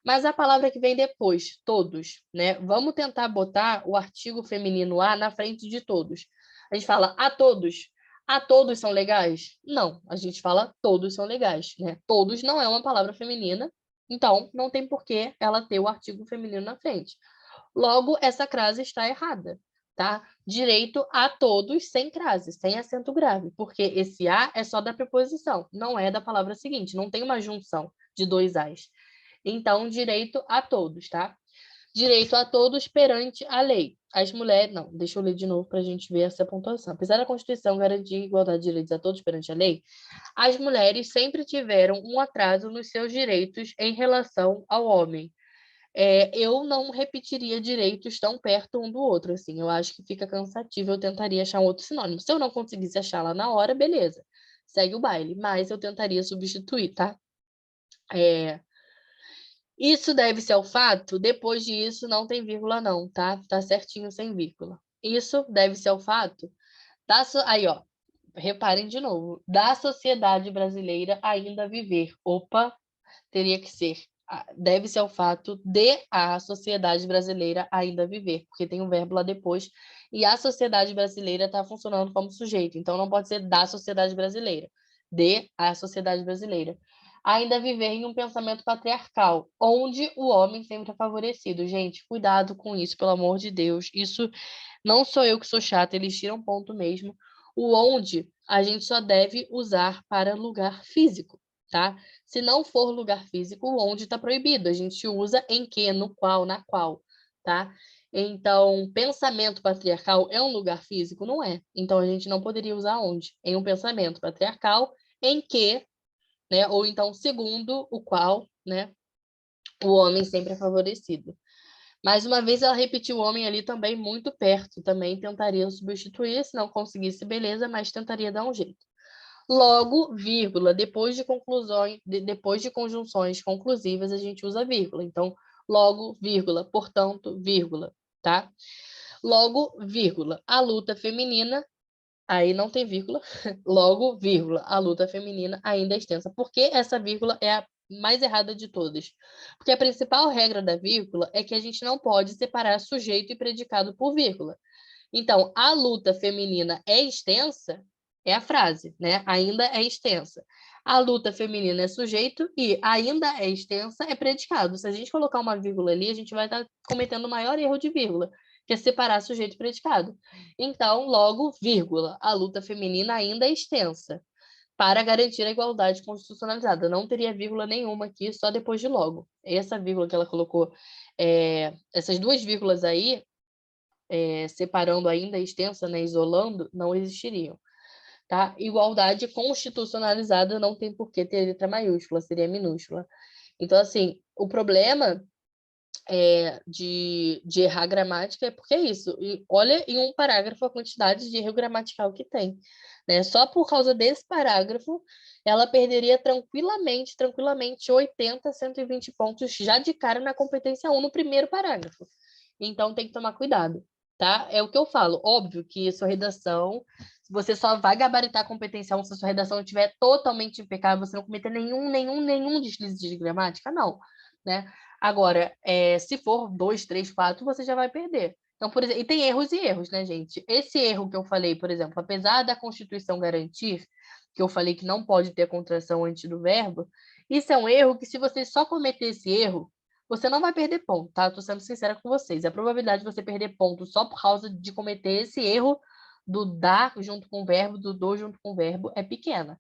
Mas a palavra que vem depois, todos, né? Vamos tentar botar o artigo feminino a na frente de todos. A gente fala a todos. A todos são legais? Não. A gente fala todos são legais, né? Todos não é uma palavra feminina, então não tem por que ela ter o artigo feminino na frente. Logo, essa crase está errada, tá? Direito a todos sem crase, sem acento grave, porque esse a é só da preposição, não é da palavra seguinte, não tem uma junção de dois as. Então, direito a todos, tá? Direito a todos perante a lei. As mulheres... Não, deixa eu ler de novo para a gente ver essa pontuação. Apesar da Constituição garantir igualdade de direitos a todos perante a lei, as mulheres sempre tiveram um atraso nos seus direitos em relação ao homem. Eu não repetiria direitos tão perto um do outro, assim. Eu acho que fica cansativo, eu tentaria achar um outro sinônimo. Se eu não conseguisse achar lá na hora, beleza. Segue o baile, mas eu tentaria substituir, tá? Isso deve-se ao fato, depois disso não tem vírgula não, tá? Tá certinho sem vírgula. Isso deve-se ao fato aí, ó, reparem de novo, da sociedade brasileira ainda viver. Opa, teria que ser, deve-se ao fato de a sociedade brasileira ainda viver, porque tem um verbo lá depois, e a sociedade brasileira está funcionando como sujeito, então não pode ser da sociedade brasileira, de a sociedade brasileira. Ainda viver em um pensamento patriarcal, onde o homem sempre é favorecido. Gente, cuidado com isso, pelo amor de Deus. Isso não sou eu que sou chata, eles tiram ponto mesmo. O onde a gente só deve usar para lugar físico, tá? Se não for lugar físico, o onde está proibido. A gente usa em que, no qual, na qual, tá? Então, pensamento patriarcal é um lugar físico? Não é. Então, a gente não poderia usar onde? Em um pensamento patriarcal, em que, né? Ou então, segundo o qual, né? O homem sempre é favorecido. Mais uma vez, ela repetiu o homem ali também muito perto. Também tentaria substituir, se não conseguisse, beleza, mas tentaria dar um jeito. Logo, vírgula, depois de conjunções conclusivas, a gente usa vírgula. Então, logo, vírgula, portanto, vírgula, tá? Logo, vírgula, a luta feminina, aí não tem vírgula, logo, vírgula, a luta feminina ainda é extensa. Por que essa vírgula é a mais errada de todas? Porque a principal regra da vírgula é que a gente não pode separar sujeito e predicado por vírgula. Então, a luta feminina é extensa, é a frase, né? Ainda é extensa. A luta feminina é sujeito e ainda é extensa é predicado. Se a gente colocar uma vírgula ali, a gente vai estar cometendo o maior erro de vírgula, que é separar sujeito e predicado. Então, logo, vírgula, a luta feminina ainda é extensa para garantir a igualdade constitucionalizada. Não teria vírgula nenhuma aqui, só depois de logo. Essa vírgula que ela colocou, essas duas vírgulas aí, separando ainda extensa, né, isolando, não existiriam. Tá? Igualdade constitucionalizada não tem por que ter letra maiúscula, seria minúscula. Então, assim, o problema de errar gramática é porque é isso. E olha em um parágrafo a quantidade de erro gramatical que tem. Né? Só por causa desse parágrafo, ela perderia tranquilamente 80, 120 pontos já de cara na competência 1 no primeiro parágrafo. Então, tem que tomar cuidado. Tá? É o que eu falo. Óbvio que sua redação, você só vai gabaritar a competência 1 se a sua redação estiver totalmente impecável, você não cometer nenhum deslize de gramática, não. Né? Agora, se for 2, 3, 4, você já vai perder. Então, por exemplo, e tem erros e erros, né, gente? Esse erro que eu falei, por exemplo, apesar da Constituição garantir, que eu falei que não pode ter contração antes do verbo, isso é um erro que, se você só cometer esse erro, você não vai perder ponto, tá? Estou sendo sincera com vocês. A probabilidade de você perder ponto só por causa de cometer esse erro do dar junto com o verbo, do do junto com o verbo, é pequena.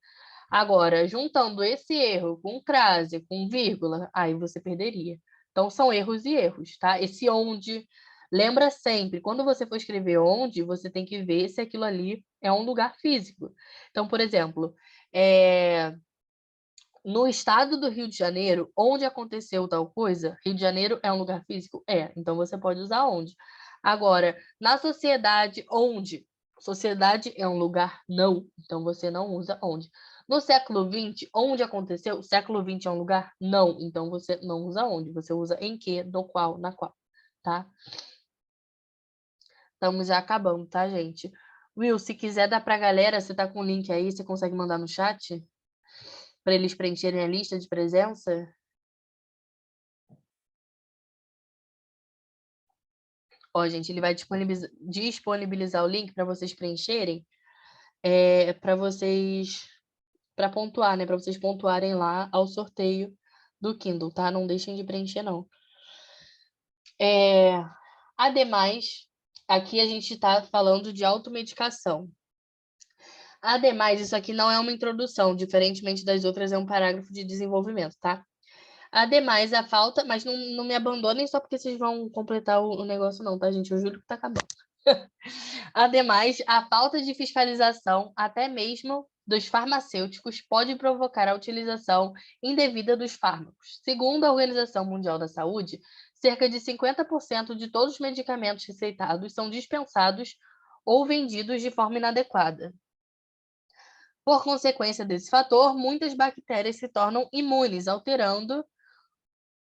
Agora, juntando esse erro com crase, com vírgula, aí você perderia. Então, são erros e erros, tá? Esse onde, lembra sempre, quando você for escrever onde, você tem que ver se aquilo ali é um lugar físico. Então, por exemplo, no estado do Rio de Janeiro, onde aconteceu tal coisa, Rio de Janeiro é um lugar físico? Então você pode usar onde. Agora, na sociedade, onde? Sociedade é um lugar? Não, então você não usa onde. No século XX, onde aconteceu? O século XX é um lugar? Não, então você não usa onde. Você usa em que, no qual, na qual, tá? Estamos já acabando, tá, gente? Will, se quiser dar pra galera, você tá com o link aí, você consegue mandar no chat? Para eles preencherem a lista de presença? Ó, gente, ele vai disponibilizar o link para vocês preencherem, para pontuar, né? Para vocês pontuarem lá ao sorteio do Kindle, tá? Não deixem de preencher, não. Ademais, aqui a gente está falando de automedicação. Ademais, isso aqui não é uma introdução, diferentemente das outras, é um parágrafo de desenvolvimento, tá? Ademais, a falta... Mas não me abandonem só porque vocês vão completar o negócio, não, tá, gente? Eu juro que tá acabando. Ademais, a falta de fiscalização, até mesmo dos farmacêuticos, pode provocar a utilização indevida dos fármacos. Segundo a Organização Mundial da Saúde, cerca de 50% de todos os medicamentos receitados são dispensados ou vendidos de forma inadequada. Por consequência desse fator, muitas bactérias se tornam imunes, alterando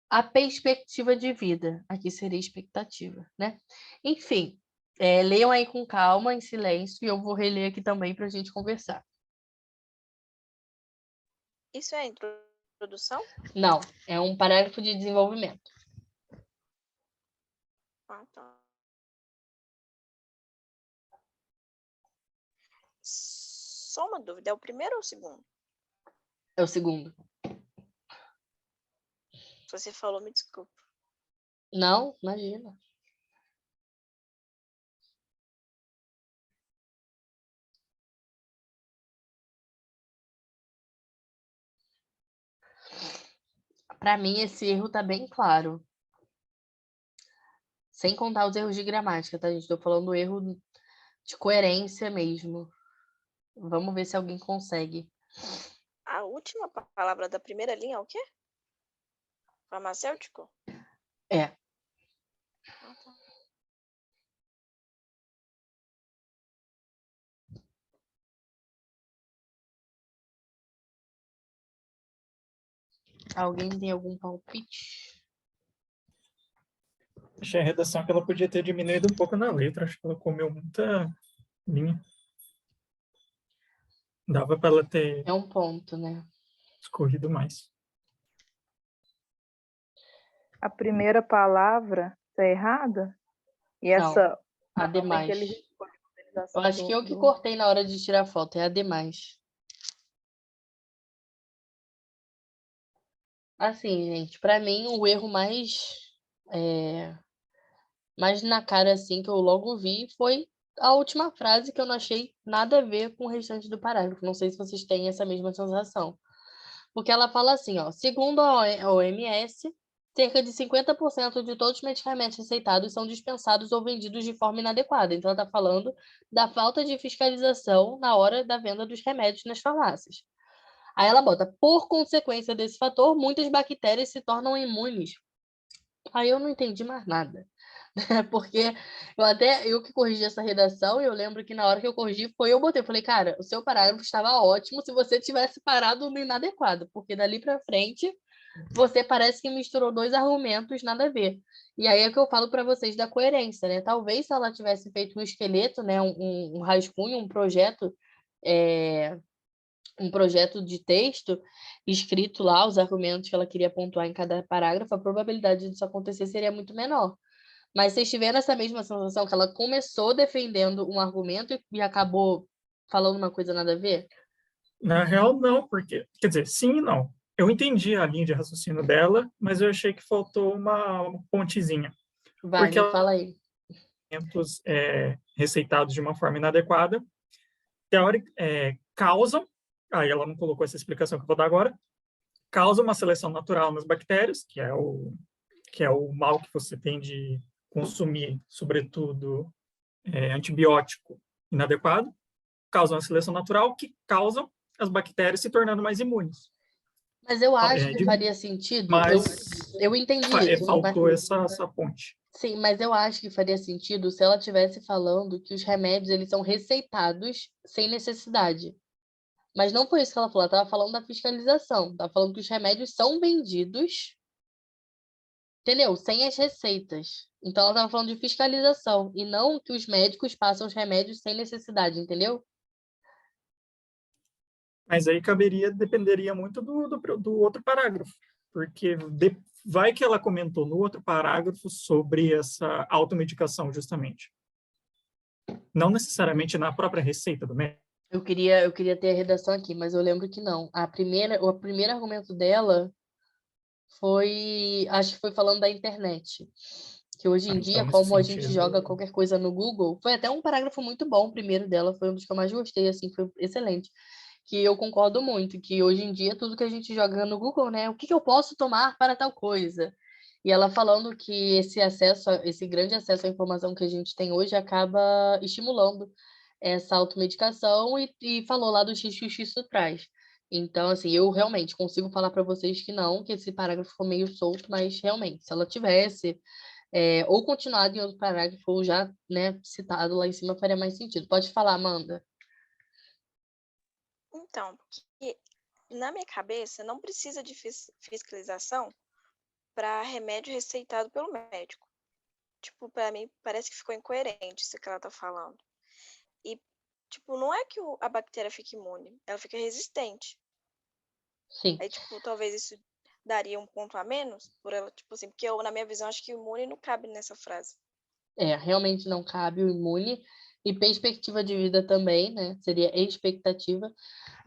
a perspectiva de vida. Aqui seria expectativa, né? Enfim, leiam aí com calma, em silêncio, e eu vou reler aqui também para a gente conversar. Isso é a introdução? Não, é um parágrafo de desenvolvimento. Ah, tá. Só uma dúvida, é o primeiro ou o segundo? É o segundo. Se você falou, me desculpa. Não, imagina. Para mim, esse erro tá bem claro. Sem contar os erros de gramática, tá, gente? Estou falando erro de coerência mesmo. Vamos ver se alguém consegue. A última palavra da primeira linha é o quê? Farmacêutico? É. Ah, tá. Alguém tem algum palpite? Achei a redação que ela podia ter diminuído um pouco na letra. Acho que ela comeu muita linha. Dava para ela ter É um ponto, né? escorrido mais. A primeira palavra está errada? E Não, essa. a Não, tem demais. que ele responde a Eu organização acho que eu que do- cortei na hora de tirar foto, é a demais. Assim, gente, pra mim o erro mais na cara assim que eu logo vi foi a última frase que eu não achei nada a ver com o restante do parágrafo. Não sei se vocês têm essa mesma sensação. Porque ela fala assim, ó, segundo a OMS, cerca de 50% de todos os medicamentos receitados são dispensados ou vendidos de forma inadequada. Então, ela está falando da falta de fiscalização na hora da venda dos remédios nas farmácias. Aí ela bota, por consequência desse fator, muitas bactérias se tornam imunes. Aí eu não entendi mais nada. Porque eu que corrigi essa redação, e eu lembro que na hora que eu corrigi, eu botei, eu falei, cara, o seu parágrafo estava ótimo se você tivesse parado no inadequado, porque dali para frente você parece que misturou dois argumentos nada a ver. E aí é que eu falo para vocês da coerência, né? Talvez se ela tivesse feito um esqueleto, né, um rascunho, é, um projeto de texto escrito lá, os argumentos que ela queria pontuar em cada parágrafo, a probabilidade disso acontecer seria muito menor. Mas vocês tiveram essa mesma sensação que ela começou defendendo um argumento e acabou falando uma coisa nada a ver? Na real, não, porque... Quer dizer, sim e não. Eu entendi a linha de raciocínio dela, mas eu achei que faltou uma pontezinha. Vai, Porque me fala aí. alimentos receitados de uma forma inadequada causam, aí ela não colocou essa explicação que eu vou dar agora, causam uma seleção natural nas bactérias, que é o mal que você tem de consumir, sobretudo, antibiótico inadequado, causam a seleção natural que causam as bactérias se tornando mais imunes. Mas eu acho É, que faria sentido, mas eu entendi isso, mas, faltou essa ponte. sim, mas eu acho que faria sentido se ela estivesse falando que os remédios eles são receitados sem necessidade. Mas não foi isso que ela falou, ela estava falando da fiscalização, estava falando que os remédios são vendidos, entendeu? Sem as receitas. Então ela estava falando de fiscalização e não que os médicos passam os remédios sem necessidade, entendeu? Mas aí dependeria muito do outro parágrafo, porque vai que ela comentou no outro parágrafo sobre essa automedicação, justamente. Não necessariamente na própria receita do médico. Eu queria ter a redação aqui, mas eu lembro que não. O primeiro argumento dela acho que foi falando da internet. Que hoje em dia, Então, nesse como a gente sentido, joga qualquer coisa no Google, foi até um parágrafo muito bom, o primeiro dela, foi um dos que eu mais gostei, assim, foi excelente. Que eu concordo muito, que hoje em dia tudo que a gente joga no Google, né? O que eu posso tomar para tal coisa? E ela falando que esse grande acesso à informação que a gente tem hoje acaba estimulando essa automedicação e falou lá dos riscos que isso traz. Então, assim, eu realmente consigo falar para vocês que não, que esse parágrafo ficou meio solto, mas realmente, se ela tivesse ou continuado em outro parágrafo, ou já, né, citado lá em cima, faria mais sentido. Pode falar, Amanda. Então, porque na minha cabeça não precisa de fiscalização para remédio receitado pelo médico. Tipo, para mim parece que ficou incoerente isso que ela tá falando. E, tipo, não é que a bactéria fica imune, ela fica resistente. Sim. Aí, tipo, talvez isso daria um ponto a menos por ela, tipo assim, porque eu, na minha visão, acho que imune não cabe nessa frase. Realmente não cabe o imune. E perspectiva de vida também, né? Seria expectativa.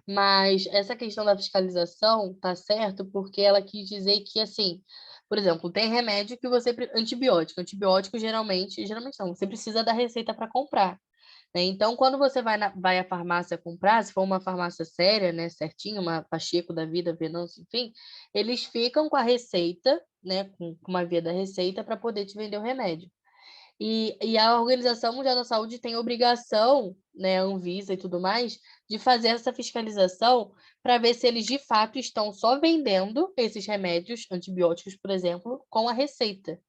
Mas essa questão da fiscalização tá certo porque ela quis dizer que, assim, por exemplo, tem remédio que você... Antibiótico. Antibiótico, geralmente não, você precisa da receita para comprar. Né? Então, quando você vai à farmácia comprar, se for uma farmácia séria, né, certinho, uma Pacheco da vida, Venâncio, enfim, eles ficam com a receita, né, com uma via da receita para poder te vender o remédio. E a Organização Mundial da Saúde tem obrigação, né, a Anvisa e tudo mais, de fazer essa fiscalização para ver se eles de fato estão só vendendo esses remédios antibióticos, por exemplo, com a receita.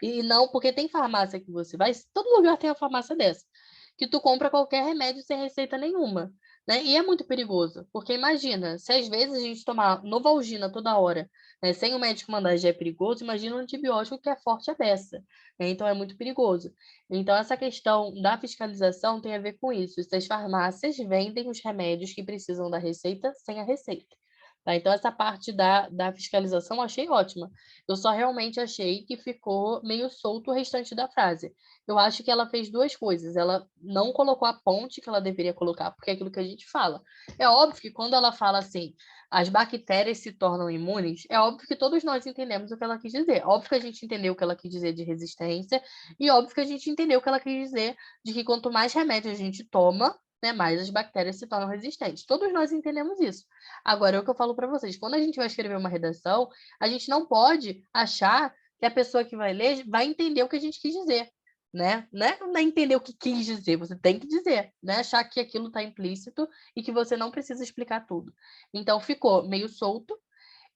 E não, porque tem farmácia que você vai, todo lugar tem uma farmácia dessa, que tu compra qualquer remédio sem receita nenhuma. né? E é muito perigoso, porque imagina, se às vezes a gente tomar Novalgina toda hora, né, sem o médico mandar já é perigoso, imagina um antibiótico que é forte a beça, né? Então é muito perigoso. Então essa questão da fiscalização tem a ver com isso. Se as farmácias vendem os remédios que precisam da receita sem a receita. Tá? Então, essa parte da fiscalização eu achei ótima. Eu só realmente achei que ficou meio solto o restante da frase. Eu acho que ela fez duas coisas. Ela não colocou a ponte que ela deveria colocar, porque é aquilo que a gente fala. É óbvio que quando ela fala assim, as bactérias se tornam imunes, é óbvio que todos nós entendemos o que ela quis dizer. Óbvio que a gente entendeu o que ela quis dizer de resistência, e óbvio que a gente entendeu o que ela quis dizer de que quanto mais remédio a gente toma, né, mais as bactérias se tornam resistentes. Todos nós entendemos isso. Agora, é o que eu falo para vocês. Quando a gente vai escrever uma redação, a gente não pode achar que a pessoa que vai ler vai entender o que a gente quis dizer, né? Não é entender o que quis dizer, você tem que dizer, né? Achar que aquilo está implícito e que você não precisa explicar tudo. Então, ficou meio solto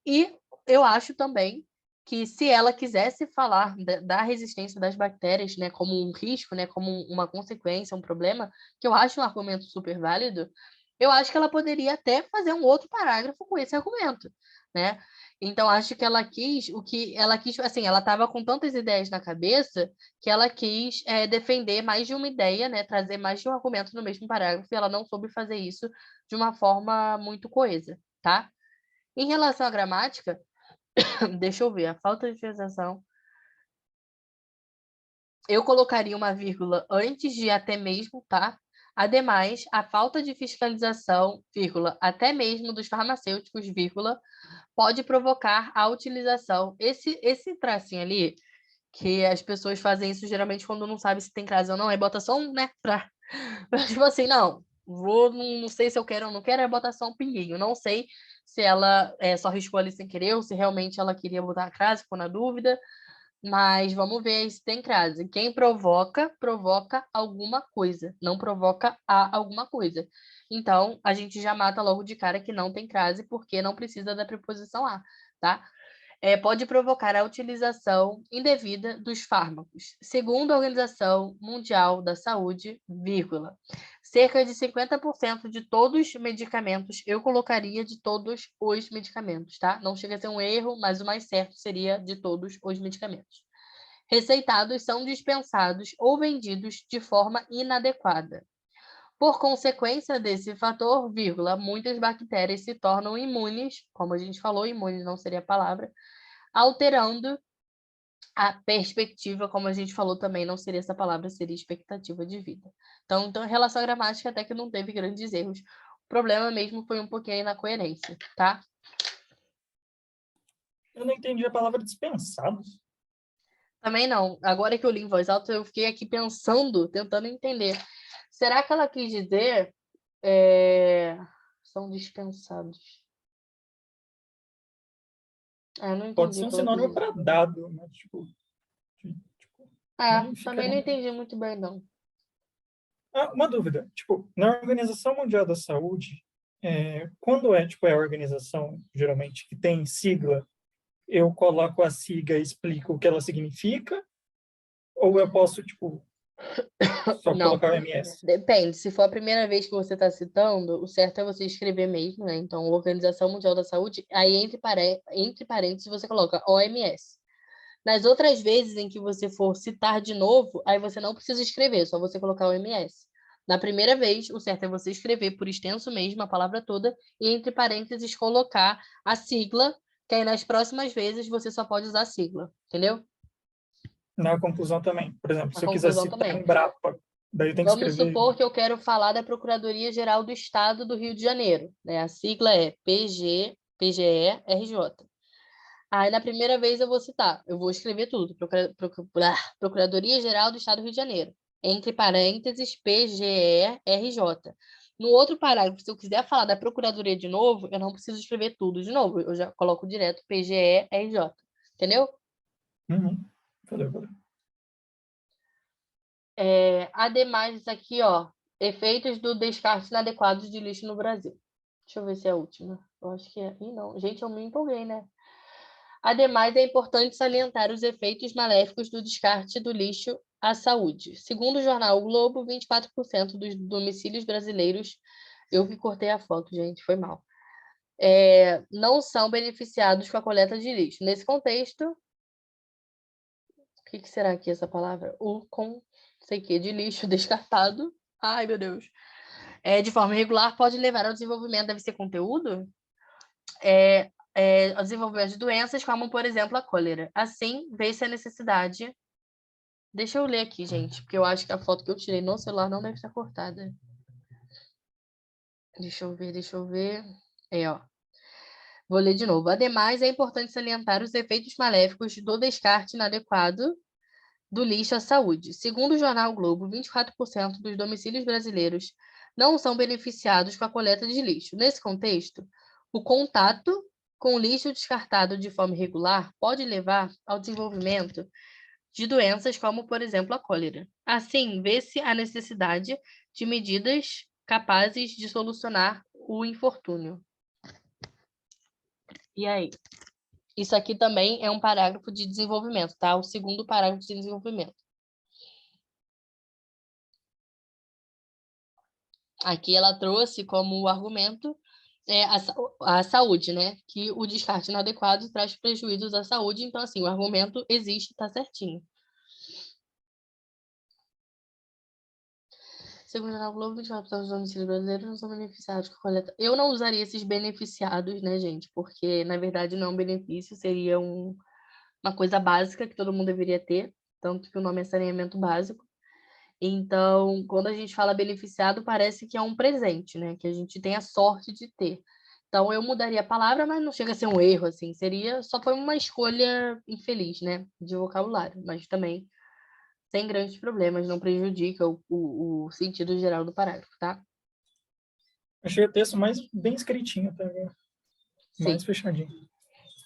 e eu acho também que se ela quisesse falar da resistência das bactérias, né, como um risco, né, como uma consequência, um problema, que eu acho um argumento super válido, eu acho que ela poderia até fazer um outro parágrafo com esse argumento, né? Então, acho que ela quis, assim, ela estava com tantas ideias na cabeça que ela quis defender mais de uma ideia, né, trazer mais de um argumento no mesmo parágrafo, e ela não soube fazer isso de uma forma muito coesa, tá? Em relação à gramática, deixa eu ver, a falta de utilização. Eu colocaria uma vírgula antes de até mesmo, tá? Ademais, a falta de fiscalização, vírgula, até mesmo dos farmacêuticos, vírgula, pode provocar a utilização. Esse tracinho ali, que as pessoas fazem isso geralmente quando não sabe se tem crase ou não, aí bota só um, né, tipo assim, não sei se eu quero ou não quero, aí bota só um pinguinho. Não sei se ela só riscou ali sem querer ou se realmente ela queria botar a crase, ficou na dúvida. Mas vamos ver aí se tem crase. Quem provoca, provoca alguma coisa. Não provoca a alguma coisa. Então, a gente já mata logo de cara que não tem crase, porque não precisa da preposição a, tá? Pode provocar a utilização indevida dos fármacos. Segundo a Organização Mundial da Saúde, vírgula, cerca de 50% de todos os medicamentos, eu colocaria de todos os medicamentos, tá? Não chega a ser um erro, mas o mais certo seria de todos os medicamentos. Receitados são dispensados ou vendidos de forma inadequada. Por consequência desse fator, vírgula, muitas bactérias se tornam imunes, como a gente falou, imune não seria a palavra, alterando a perspectiva, como a gente falou também, não seria essa palavra, seria expectativa de vida. Então, em relação à gramática, até que não teve grandes erros. O problema mesmo foi um pouquinho na coerência, tá? Eu não entendi a palavra dispensados. Também não. Agora que eu li em voz alta, eu fiquei aqui pensando, tentando entender. Será que ela quis dizer são dispensados? Eu não Pode entendi ser o um que ela quis sinônimo dizer. para dado, mas, tipo, nem fica Também não nem... entendi muito bem, não. Uma dúvida, tipo, na Organização Mundial da Saúde, quando tipo, é a organização, geralmente, que tem sigla, eu coloco a sigla e explico o que ela significa, ou eu posso, tipo, só Não. colocar o MS? Depende. Se for a primeira vez que você está citando, o certo é você escrever mesmo, né? Então, Organização Mundial da Saúde, aí entre parênteses você coloca OMS. Nas outras vezes em que você for citar de novo, aí você não precisa escrever, só você colocar OMS. Na primeira vez, o certo é você escrever por extenso mesmo a palavra toda e entre parênteses colocar a sigla, que aí nas próximas vezes você só pode usar a sigla, entendeu? Na conclusão também. Por exemplo, Na se eu quiser conclusão citar também. Embrapa, daí eu tenho que Vamos escrever... supor que eu quero falar da Procuradoria-Geral do Estado do Rio de Janeiro, né? A sigla é PGE-RJ. Aí, na primeira vez, eu vou citar, eu vou escrever tudo, Procuradoria-Geral do Estado do Rio de Janeiro, entre parênteses, PGE-RJ. No outro parágrafo, se eu quiser falar da Procuradoria de novo, eu não preciso escrever tudo de novo, eu já coloco direto PGE-RJ, entendeu? Uhum. Valeu. Ademais, isso aqui, ó, efeitos do descarte inadequado de lixo no Brasil. Deixa eu ver se é a última. Eu acho que é. Ih, não. Gente, eu me empolguei, né? Ademais, é importante salientar os efeitos maléficos do descarte do lixo à saúde. Segundo o jornal o Globo, 24% dos domicílios brasileiros Eu que cortei a foto, gente, foi mal. Não são beneficiados com a coleta de lixo. Nesse contexto, o que será aqui essa palavra? O com, sei que, de lixo descartado. Ai, meu Deus. De forma regular, pode levar ao desenvolvimento, deve ser conteúdo? Ao desenvolvimento de doenças, como, por exemplo, a cólera. Assim, vê-se a necessidade. Deixa eu ler aqui, gente, porque eu acho que a foto que eu tirei no celular não deve estar cortada. Deixa eu ver. Ó. Vou ler de novo. Ademais, é importante salientar os efeitos maléficos do descarte inadequado do lixo à saúde. Segundo o jornal o Globo, 24% dos domicílios brasileiros não são beneficiados com a coleta de lixo. Nesse contexto, o contato com o lixo descartado de forma irregular pode levar ao desenvolvimento de doenças como, por exemplo, a cólera. Assim, vê-se a necessidade de medidas capazes de solucionar o infortúnio. E aí? Isso aqui também é um parágrafo de desenvolvimento, tá? O segundo parágrafo de desenvolvimento. Aqui ela trouxe como argumento a saúde, né? Que o descarte inadequado traz prejuízos à saúde. Então, assim, o argumento existe, tá certinho. Segundo a Globo, 24% dos domicílios brasileiros não são beneficiados com a coleta. Eu não usaria esses beneficiados, né, gente? Porque, na verdade, não é um benefício, seria uma coisa básica que todo mundo deveria ter, tanto que o nome é saneamento básico. Então, quando a gente fala beneficiado, parece que é um presente, né? Que a gente tem a sorte de ter. Então, eu mudaria a palavra, mas não chega a ser um erro, assim. Só foi uma escolha infeliz, né? De vocabulário, mas também sem grandes problemas, não prejudica o sentido geral do parágrafo, tá? Achei o texto mais bem escritinho, tá? Mais Sim. fechadinho.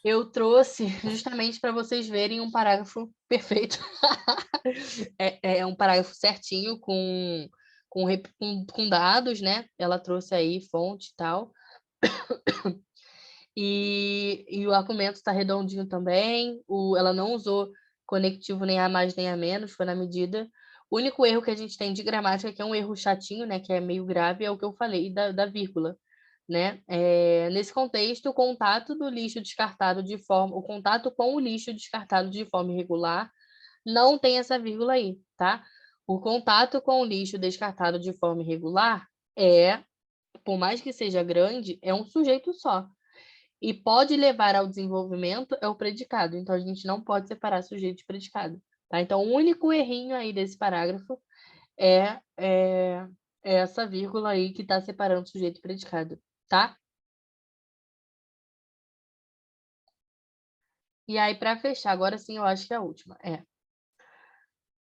Eu trouxe justamente para vocês verem um parágrafo perfeito. É um parágrafo certinho, com dados, né? Ela trouxe aí fonte e tal. E o argumento está redondinho também. Ela não usou conectivo nem a mais nem a menos, foi na medida. O único erro que a gente tem de gramática, que é um erro chatinho, né? Que é meio grave, é o que eu falei da vírgula. Né? Nesse contexto, o contato com o lixo descartado de forma irregular não tem essa vírgula aí, tá? O contato com o lixo descartado de forma irregular por mais que seja grande, é um sujeito só. E pode levar ao desenvolvimento é o predicado. Então, a gente não pode separar sujeito de predicado. Tá? Então, o único errinho aí desse parágrafo é essa vírgula aí que está separando sujeito e predicado. Tá? E aí, para fechar, agora sim, eu acho que é a última.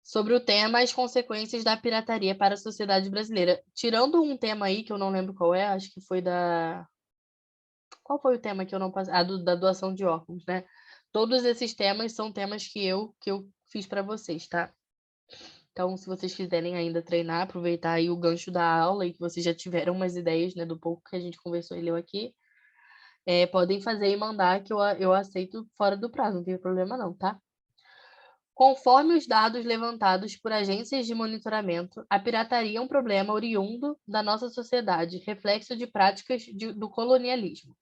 Sobre o tema, as consequências da pirataria para a sociedade brasileira. Tirando um tema aí, que eu não lembro qual é, acho que foi da... Qual foi o tema que eu não passei? Da doação de órgãos, né? Todos esses temas são temas que eu fiz para vocês, tá? Então, se vocês quiserem ainda treinar, aproveitar aí o gancho da aula e que vocês já tiveram umas ideias, né, do pouco que a gente conversou e leu aqui, podem fazer e mandar que eu aceito fora do prazo, não tem problema não, tá? Conforme os dados levantados por agências de monitoramento, a pirataria é um problema oriundo da nossa sociedade, reflexo de práticas do colonialismo.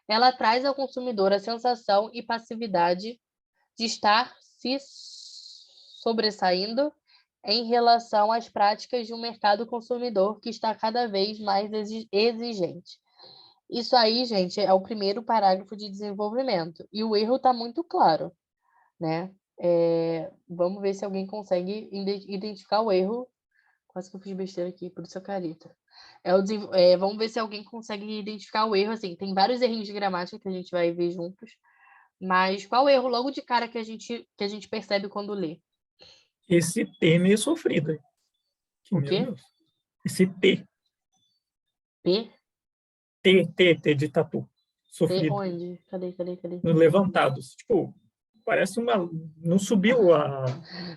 Ela traz ao consumidor a sensação e passividade de estar se sobressaindo em relação às práticas de um mercado consumidor que está cada vez mais exigente. Isso aí, gente, é o primeiro parágrafo de desenvolvimento. E o erro está muito claro, né? Vamos ver se alguém consegue identificar o erro. Quase que eu fiz besteira aqui, por isso a careta. Vamos ver se alguém consegue identificar o erro. Assim, tem vários errinhos de gramática que a gente vai ver juntos. Mas qual o erro logo de cara que a gente percebe quando lê? Esse T meio sofrido. Aí. O Meu quê? Deus. Esse T. P? T de tatu. P Sofrido. onde? Cadê? No levantados. Tipo, parece uma... Não subiu a...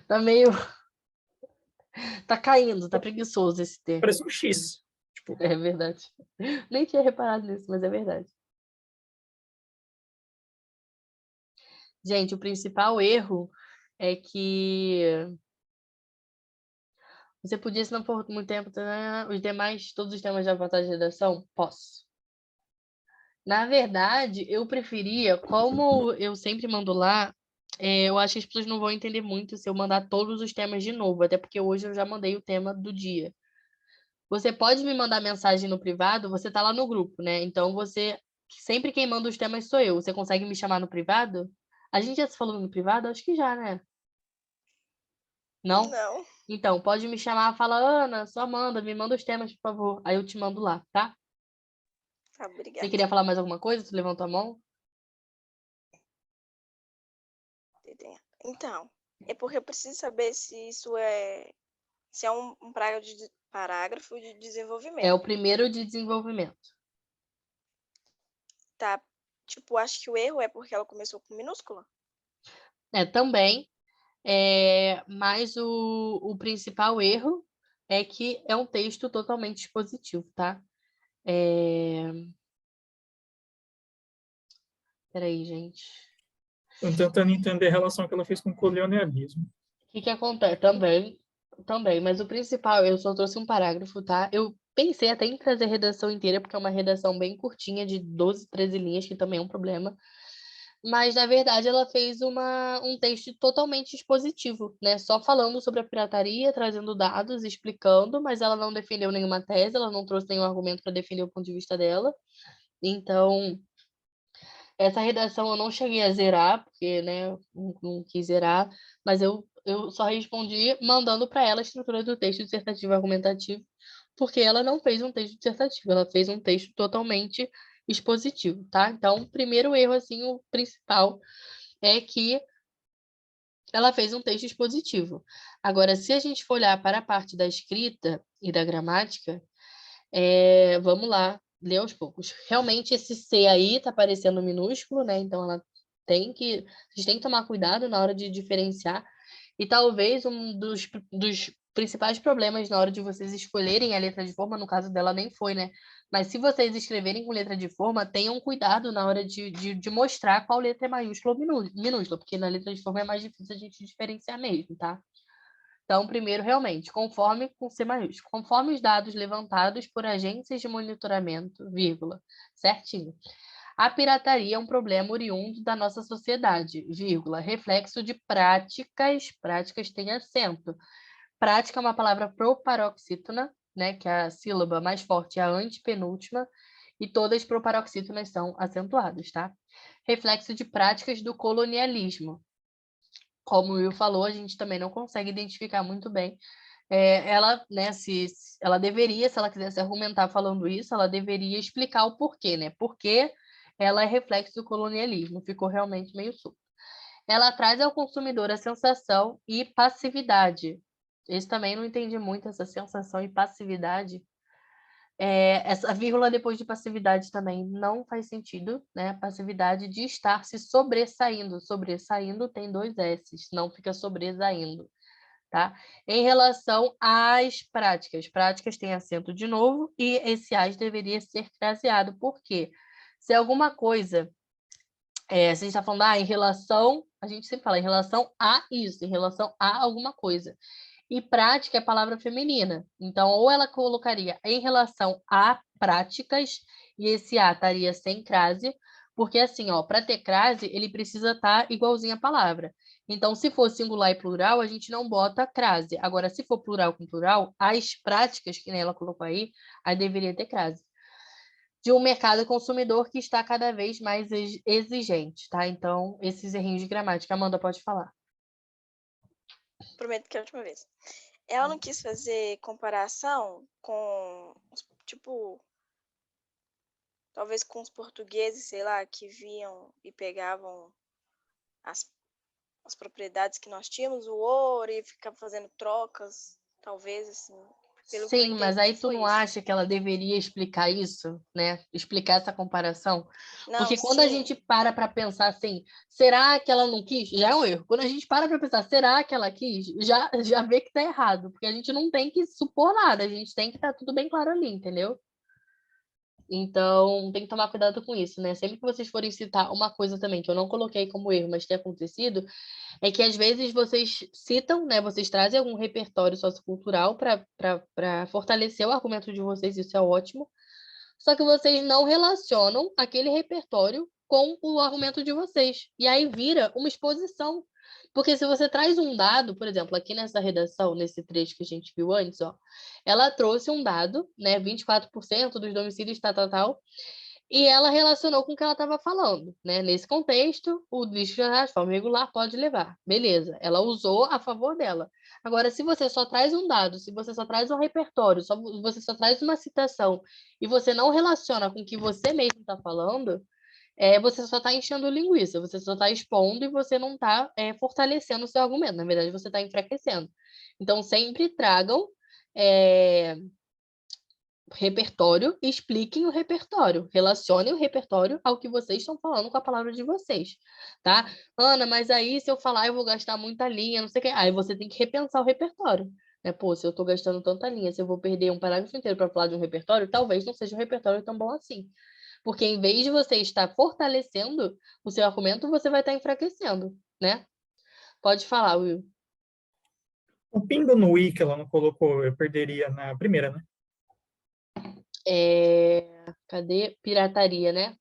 Tá meio... Tá caindo, tá preguiçoso esse T. Parece um X. Tipo, É verdade. Nem tinha reparado nisso, mas é verdade. Gente, o principal erro é que Você podia, se não for muito tempo, todos os temas de avatar de redação? Posso. Na verdade, eu preferia, como eu sempre mando lá, eu acho que as pessoas não vão entender muito se eu mandar todos os temas de novo, até porque hoje eu já mandei o tema do dia. Você pode me mandar mensagem no privado, você tá lá no grupo, né? Então sempre quem manda os temas sou eu. Você consegue me chamar no privado? A gente já se falou no privado? Acho que já, né? Não? Não, Então, pode me chamar, fala, Ana, só manda, me manda os temas, por favor. Aí eu te mando lá, tá? tá, Você obrigada. queria falar mais alguma coisa? Tu levantou a mão? Então, é porque eu preciso saber se é um parágrafo de É desenvolvimento, o primeiro de desenvolvimento. tá? Tipo, acho que o erro é porque ela começou com minúscula. Também. Mas o principal erro é que é um texto totalmente expositivo, tá? Peraí, gente. Tô tentando entender a relação que ela fez com o colonialismo. O que acontece? Também, mas o principal, eu só trouxe um parágrafo, tá? Eu pensei até em trazer a redação inteira, porque é uma redação bem curtinha, de 12, 13 linhas, que também é um problema. Mas, na verdade, ela fez um texto totalmente expositivo, né? Só falando sobre a pirataria, trazendo dados, explicando, mas ela não defendeu nenhuma tese, ela não trouxe nenhum argumento para defender o ponto de vista dela. Então, essa redação eu não cheguei a zerar, porque, né, não quis zerar, mas eu só respondi mandando para ela a estrutura do texto dissertativo argumentativo, porque ela não fez um texto dissertativo, ela fez um texto totalmente expositivo, tá? Então, o primeiro erro, assim, o principal é que ela fez um texto expositivo. Agora, se a gente for olhar para a parte da escrita e da gramática, vamos lá, ler aos poucos. Realmente, esse C aí está parecendo minúsculo, né? Então, vocês têm que tomar cuidado na hora de diferenciar. E talvez um dos principais problemas na hora de vocês escolherem a letra de forma, no caso dela nem foi, né? Mas se vocês escreverem com letra de forma, tenham cuidado na hora de mostrar qual letra é maiúscula ou minúscula, porque na letra de forma é mais difícil a gente diferenciar mesmo, tá? Então, primeiro, realmente, conforme com C maiúsculo, conforme os dados levantados por agências de monitoramento, vírgula, certinho. A pirataria é um problema oriundo da nossa sociedade, vírgula, reflexo de práticas tem acento. Prática é uma palavra proparoxítona, né, que é a sílaba mais forte é a antepenúltima, e todas proparoxítonas são acentuadas, tá? Reflexo de práticas do colonialismo. Como o Will falou, a gente também não consegue identificar muito bem. Ela, né, se ela deveria, se ela quisesse argumentar falando isso, ela deveria explicar o porquê, né? Porque ela é reflexo do colonialismo, ficou realmente meio solto. Ela traz ao consumidor a sensação e passividade. Esse também não entendi muito, essa sensação e passividade. Essa vírgula depois de passividade também não faz sentido, né? Passividade de estar se sobressaindo. Sobressaindo tem 2 S, não fica sobressaindo, tá? Em relação às práticas têm acento de novo e esse as deveria ser craseado. Por quê? Se alguma coisa, se a gente está falando, em relação, a gente sempre fala em relação a isso, em relação a alguma coisa. E prática é palavra feminina. Então, ou ela colocaria em relação a práticas, e esse a estaria sem crase, porque assim, ó, para ter crase, ele precisa estar igualzinho à palavra. Então, se for singular e plural, a gente não bota crase. Agora, se for plural com plural, as práticas, que nem ela colocou aí deveria ter crase. De um mercado consumidor que está cada vez mais exigente, tá? Então, esses errinhos de gramática, Amanda pode falar. Prometo que é a última vez. Ela não quis fazer comparação com, tipo, talvez com os portugueses, sei lá, que viam e pegavam as propriedades que nós tínhamos, o ouro, e ficavam fazendo trocas, talvez, assim. Pelo que eu Sim, mas entendi, aí tu foi não isso. acha que ela deveria explicar isso, né? Explicar essa comparação? Não, Porque quando a sim, gente para pensar assim, será que ela não quis? Já é um erro. Quando a gente para pensar, será que ela quis? Já vê que tá errado, porque a gente não tem que supor nada, a gente tem que estar tudo bem claro ali, entendeu? Então, tem que tomar cuidado com isso, né? Sempre que vocês forem citar uma coisa também que eu não coloquei como erro, mas tem acontecido, é que às vezes vocês citam, né? Vocês trazem algum repertório sociocultural para fortalecer o argumento de vocês, isso é ótimo. Só que vocês não relacionam aquele repertório com o argumento de vocês. E aí vira uma exposição. Porque se você traz um dado, por exemplo, aqui nessa redação, nesse trecho que a gente viu antes, ó, ela trouxe um dado, né? 24% dos domicílios, tal, e ela relacionou com o que ela estava falando, né? Nesse contexto, o lixo de forma regular pode levar. Beleza, ela usou a favor dela. Agora, se você só traz um dado, se você só traz um repertório, você só traz uma citação e você não relaciona com o que você mesmo está falando, você só está enchendo linguiça, você só está expondo e você não está fortalecendo o seu argumento. Na verdade, você está enfraquecendo. Então, sempre tragam repertório e expliquem o repertório. Relacionem o repertório ao que vocês estão falando com a palavra de vocês, tá? Ana, mas aí se eu falar eu vou gastar muita linha, não sei o que. Aí você tem que repensar o repertório. Né? Pô, se eu estou gastando tanta linha, se eu vou perder um parágrafo inteiro para falar de um repertório, talvez não seja um repertório tão bom assim. Porque em vez de você estar fortalecendo o seu argumento, você vai estar enfraquecendo, né? Pode falar, Will. O pingo no i que ela não colocou, eu perderia na primeira, né? Cadê? Pirataria, né?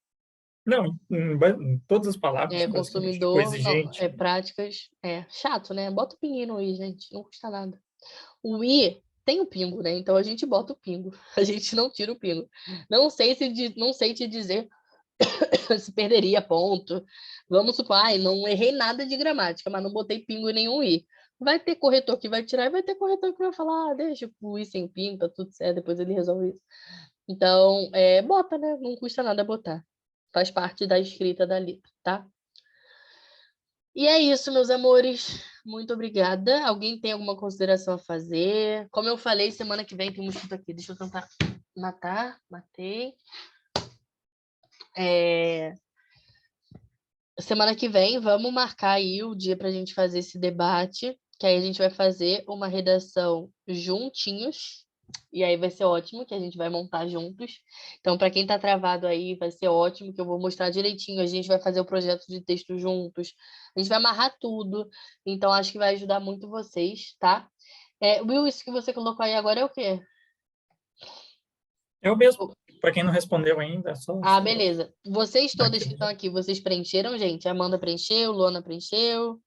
Não, em todas as palavras, basicamente. Coisa Consumidor, não, exigente. práticas, chato, né? Bota o pinguinho no i, gente, não custa nada. O i tem o pingo, né? Então a gente bota o pingo, a gente não tira o pingo. Não sei te dizer se perderia ponto. Vamos supor, não errei nada de gramática, mas não botei pingo em nenhum i. Vai ter corretor que vai tirar e vai ter corretor que vai falar, deixa o i sem pingo, tá tudo certo, depois ele resolve isso. Então, bota, né? Não custa nada botar. Faz parte da escrita da letra, tá? E é isso, meus amores. Muito obrigada. Alguém tem alguma consideração a fazer? Como eu falei, semana que vem tem mosquito aqui. Deixa eu tentar matar. Matei. Semana que vem, vamos marcar aí o dia para a gente fazer esse debate, que aí a gente vai fazer uma redação juntinhos. E aí vai ser ótimo, que a gente vai montar juntos. Então, para quem está travado aí, vai ser ótimo, que eu vou mostrar direitinho. A gente vai fazer o projeto de texto juntos. A gente vai amarrar tudo. Então, acho que vai ajudar muito vocês, tá? Will, isso que você colocou aí agora é o quê? É o mesmo. Para quem não respondeu ainda, é só. Beleza. Vocês todas Aqui. que estão aqui, vocês preencheram, gente? Amanda preencheu, Luana preencheu.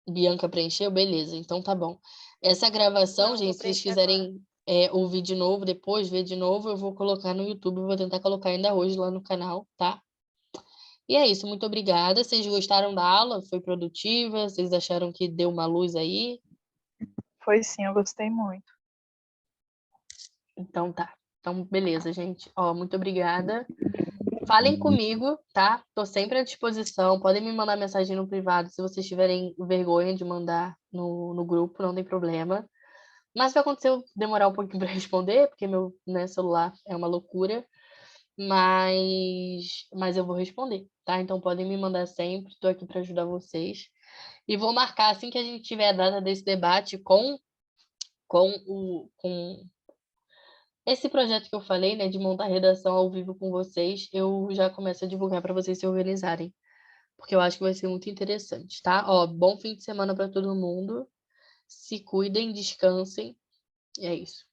Bianca preencheu? Beleza, então tá bom. Essa gravação, Não, gente, vou se vocês preencher agora. quiserem ouvir de novo, depois ver de novo, eu vou colocar no YouTube, vou tentar colocar ainda hoje lá no canal, tá? E é isso, muito obrigada. Vocês gostaram da aula? Foi produtiva? Vocês acharam que deu uma luz aí? Foi sim, eu gostei muito. Então tá. Então, beleza, gente. Ó, muito obrigada. Falem comigo, tá? Tô sempre à disposição. Podem me mandar mensagem no privado se vocês tiverem vergonha de mandar no grupo, não tem problema. Mas vai acontecer eu demorar um pouquinho para responder, porque meu celular é uma loucura. Mas eu vou responder, tá? Então podem me mandar sempre, estou aqui para ajudar vocês. E vou marcar assim que a gente tiver a data desse debate com esse projeto que eu falei, né, de montar redação ao vivo com vocês, eu já começo a divulgar para vocês se organizarem, porque eu acho que vai ser muito interessante, tá? Ó, bom fim de semana para todo mundo. Se cuidem, descansem. E é isso.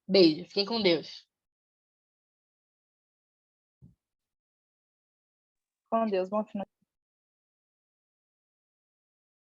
Beijo, fiquem com Deus. Com Deus, bom final.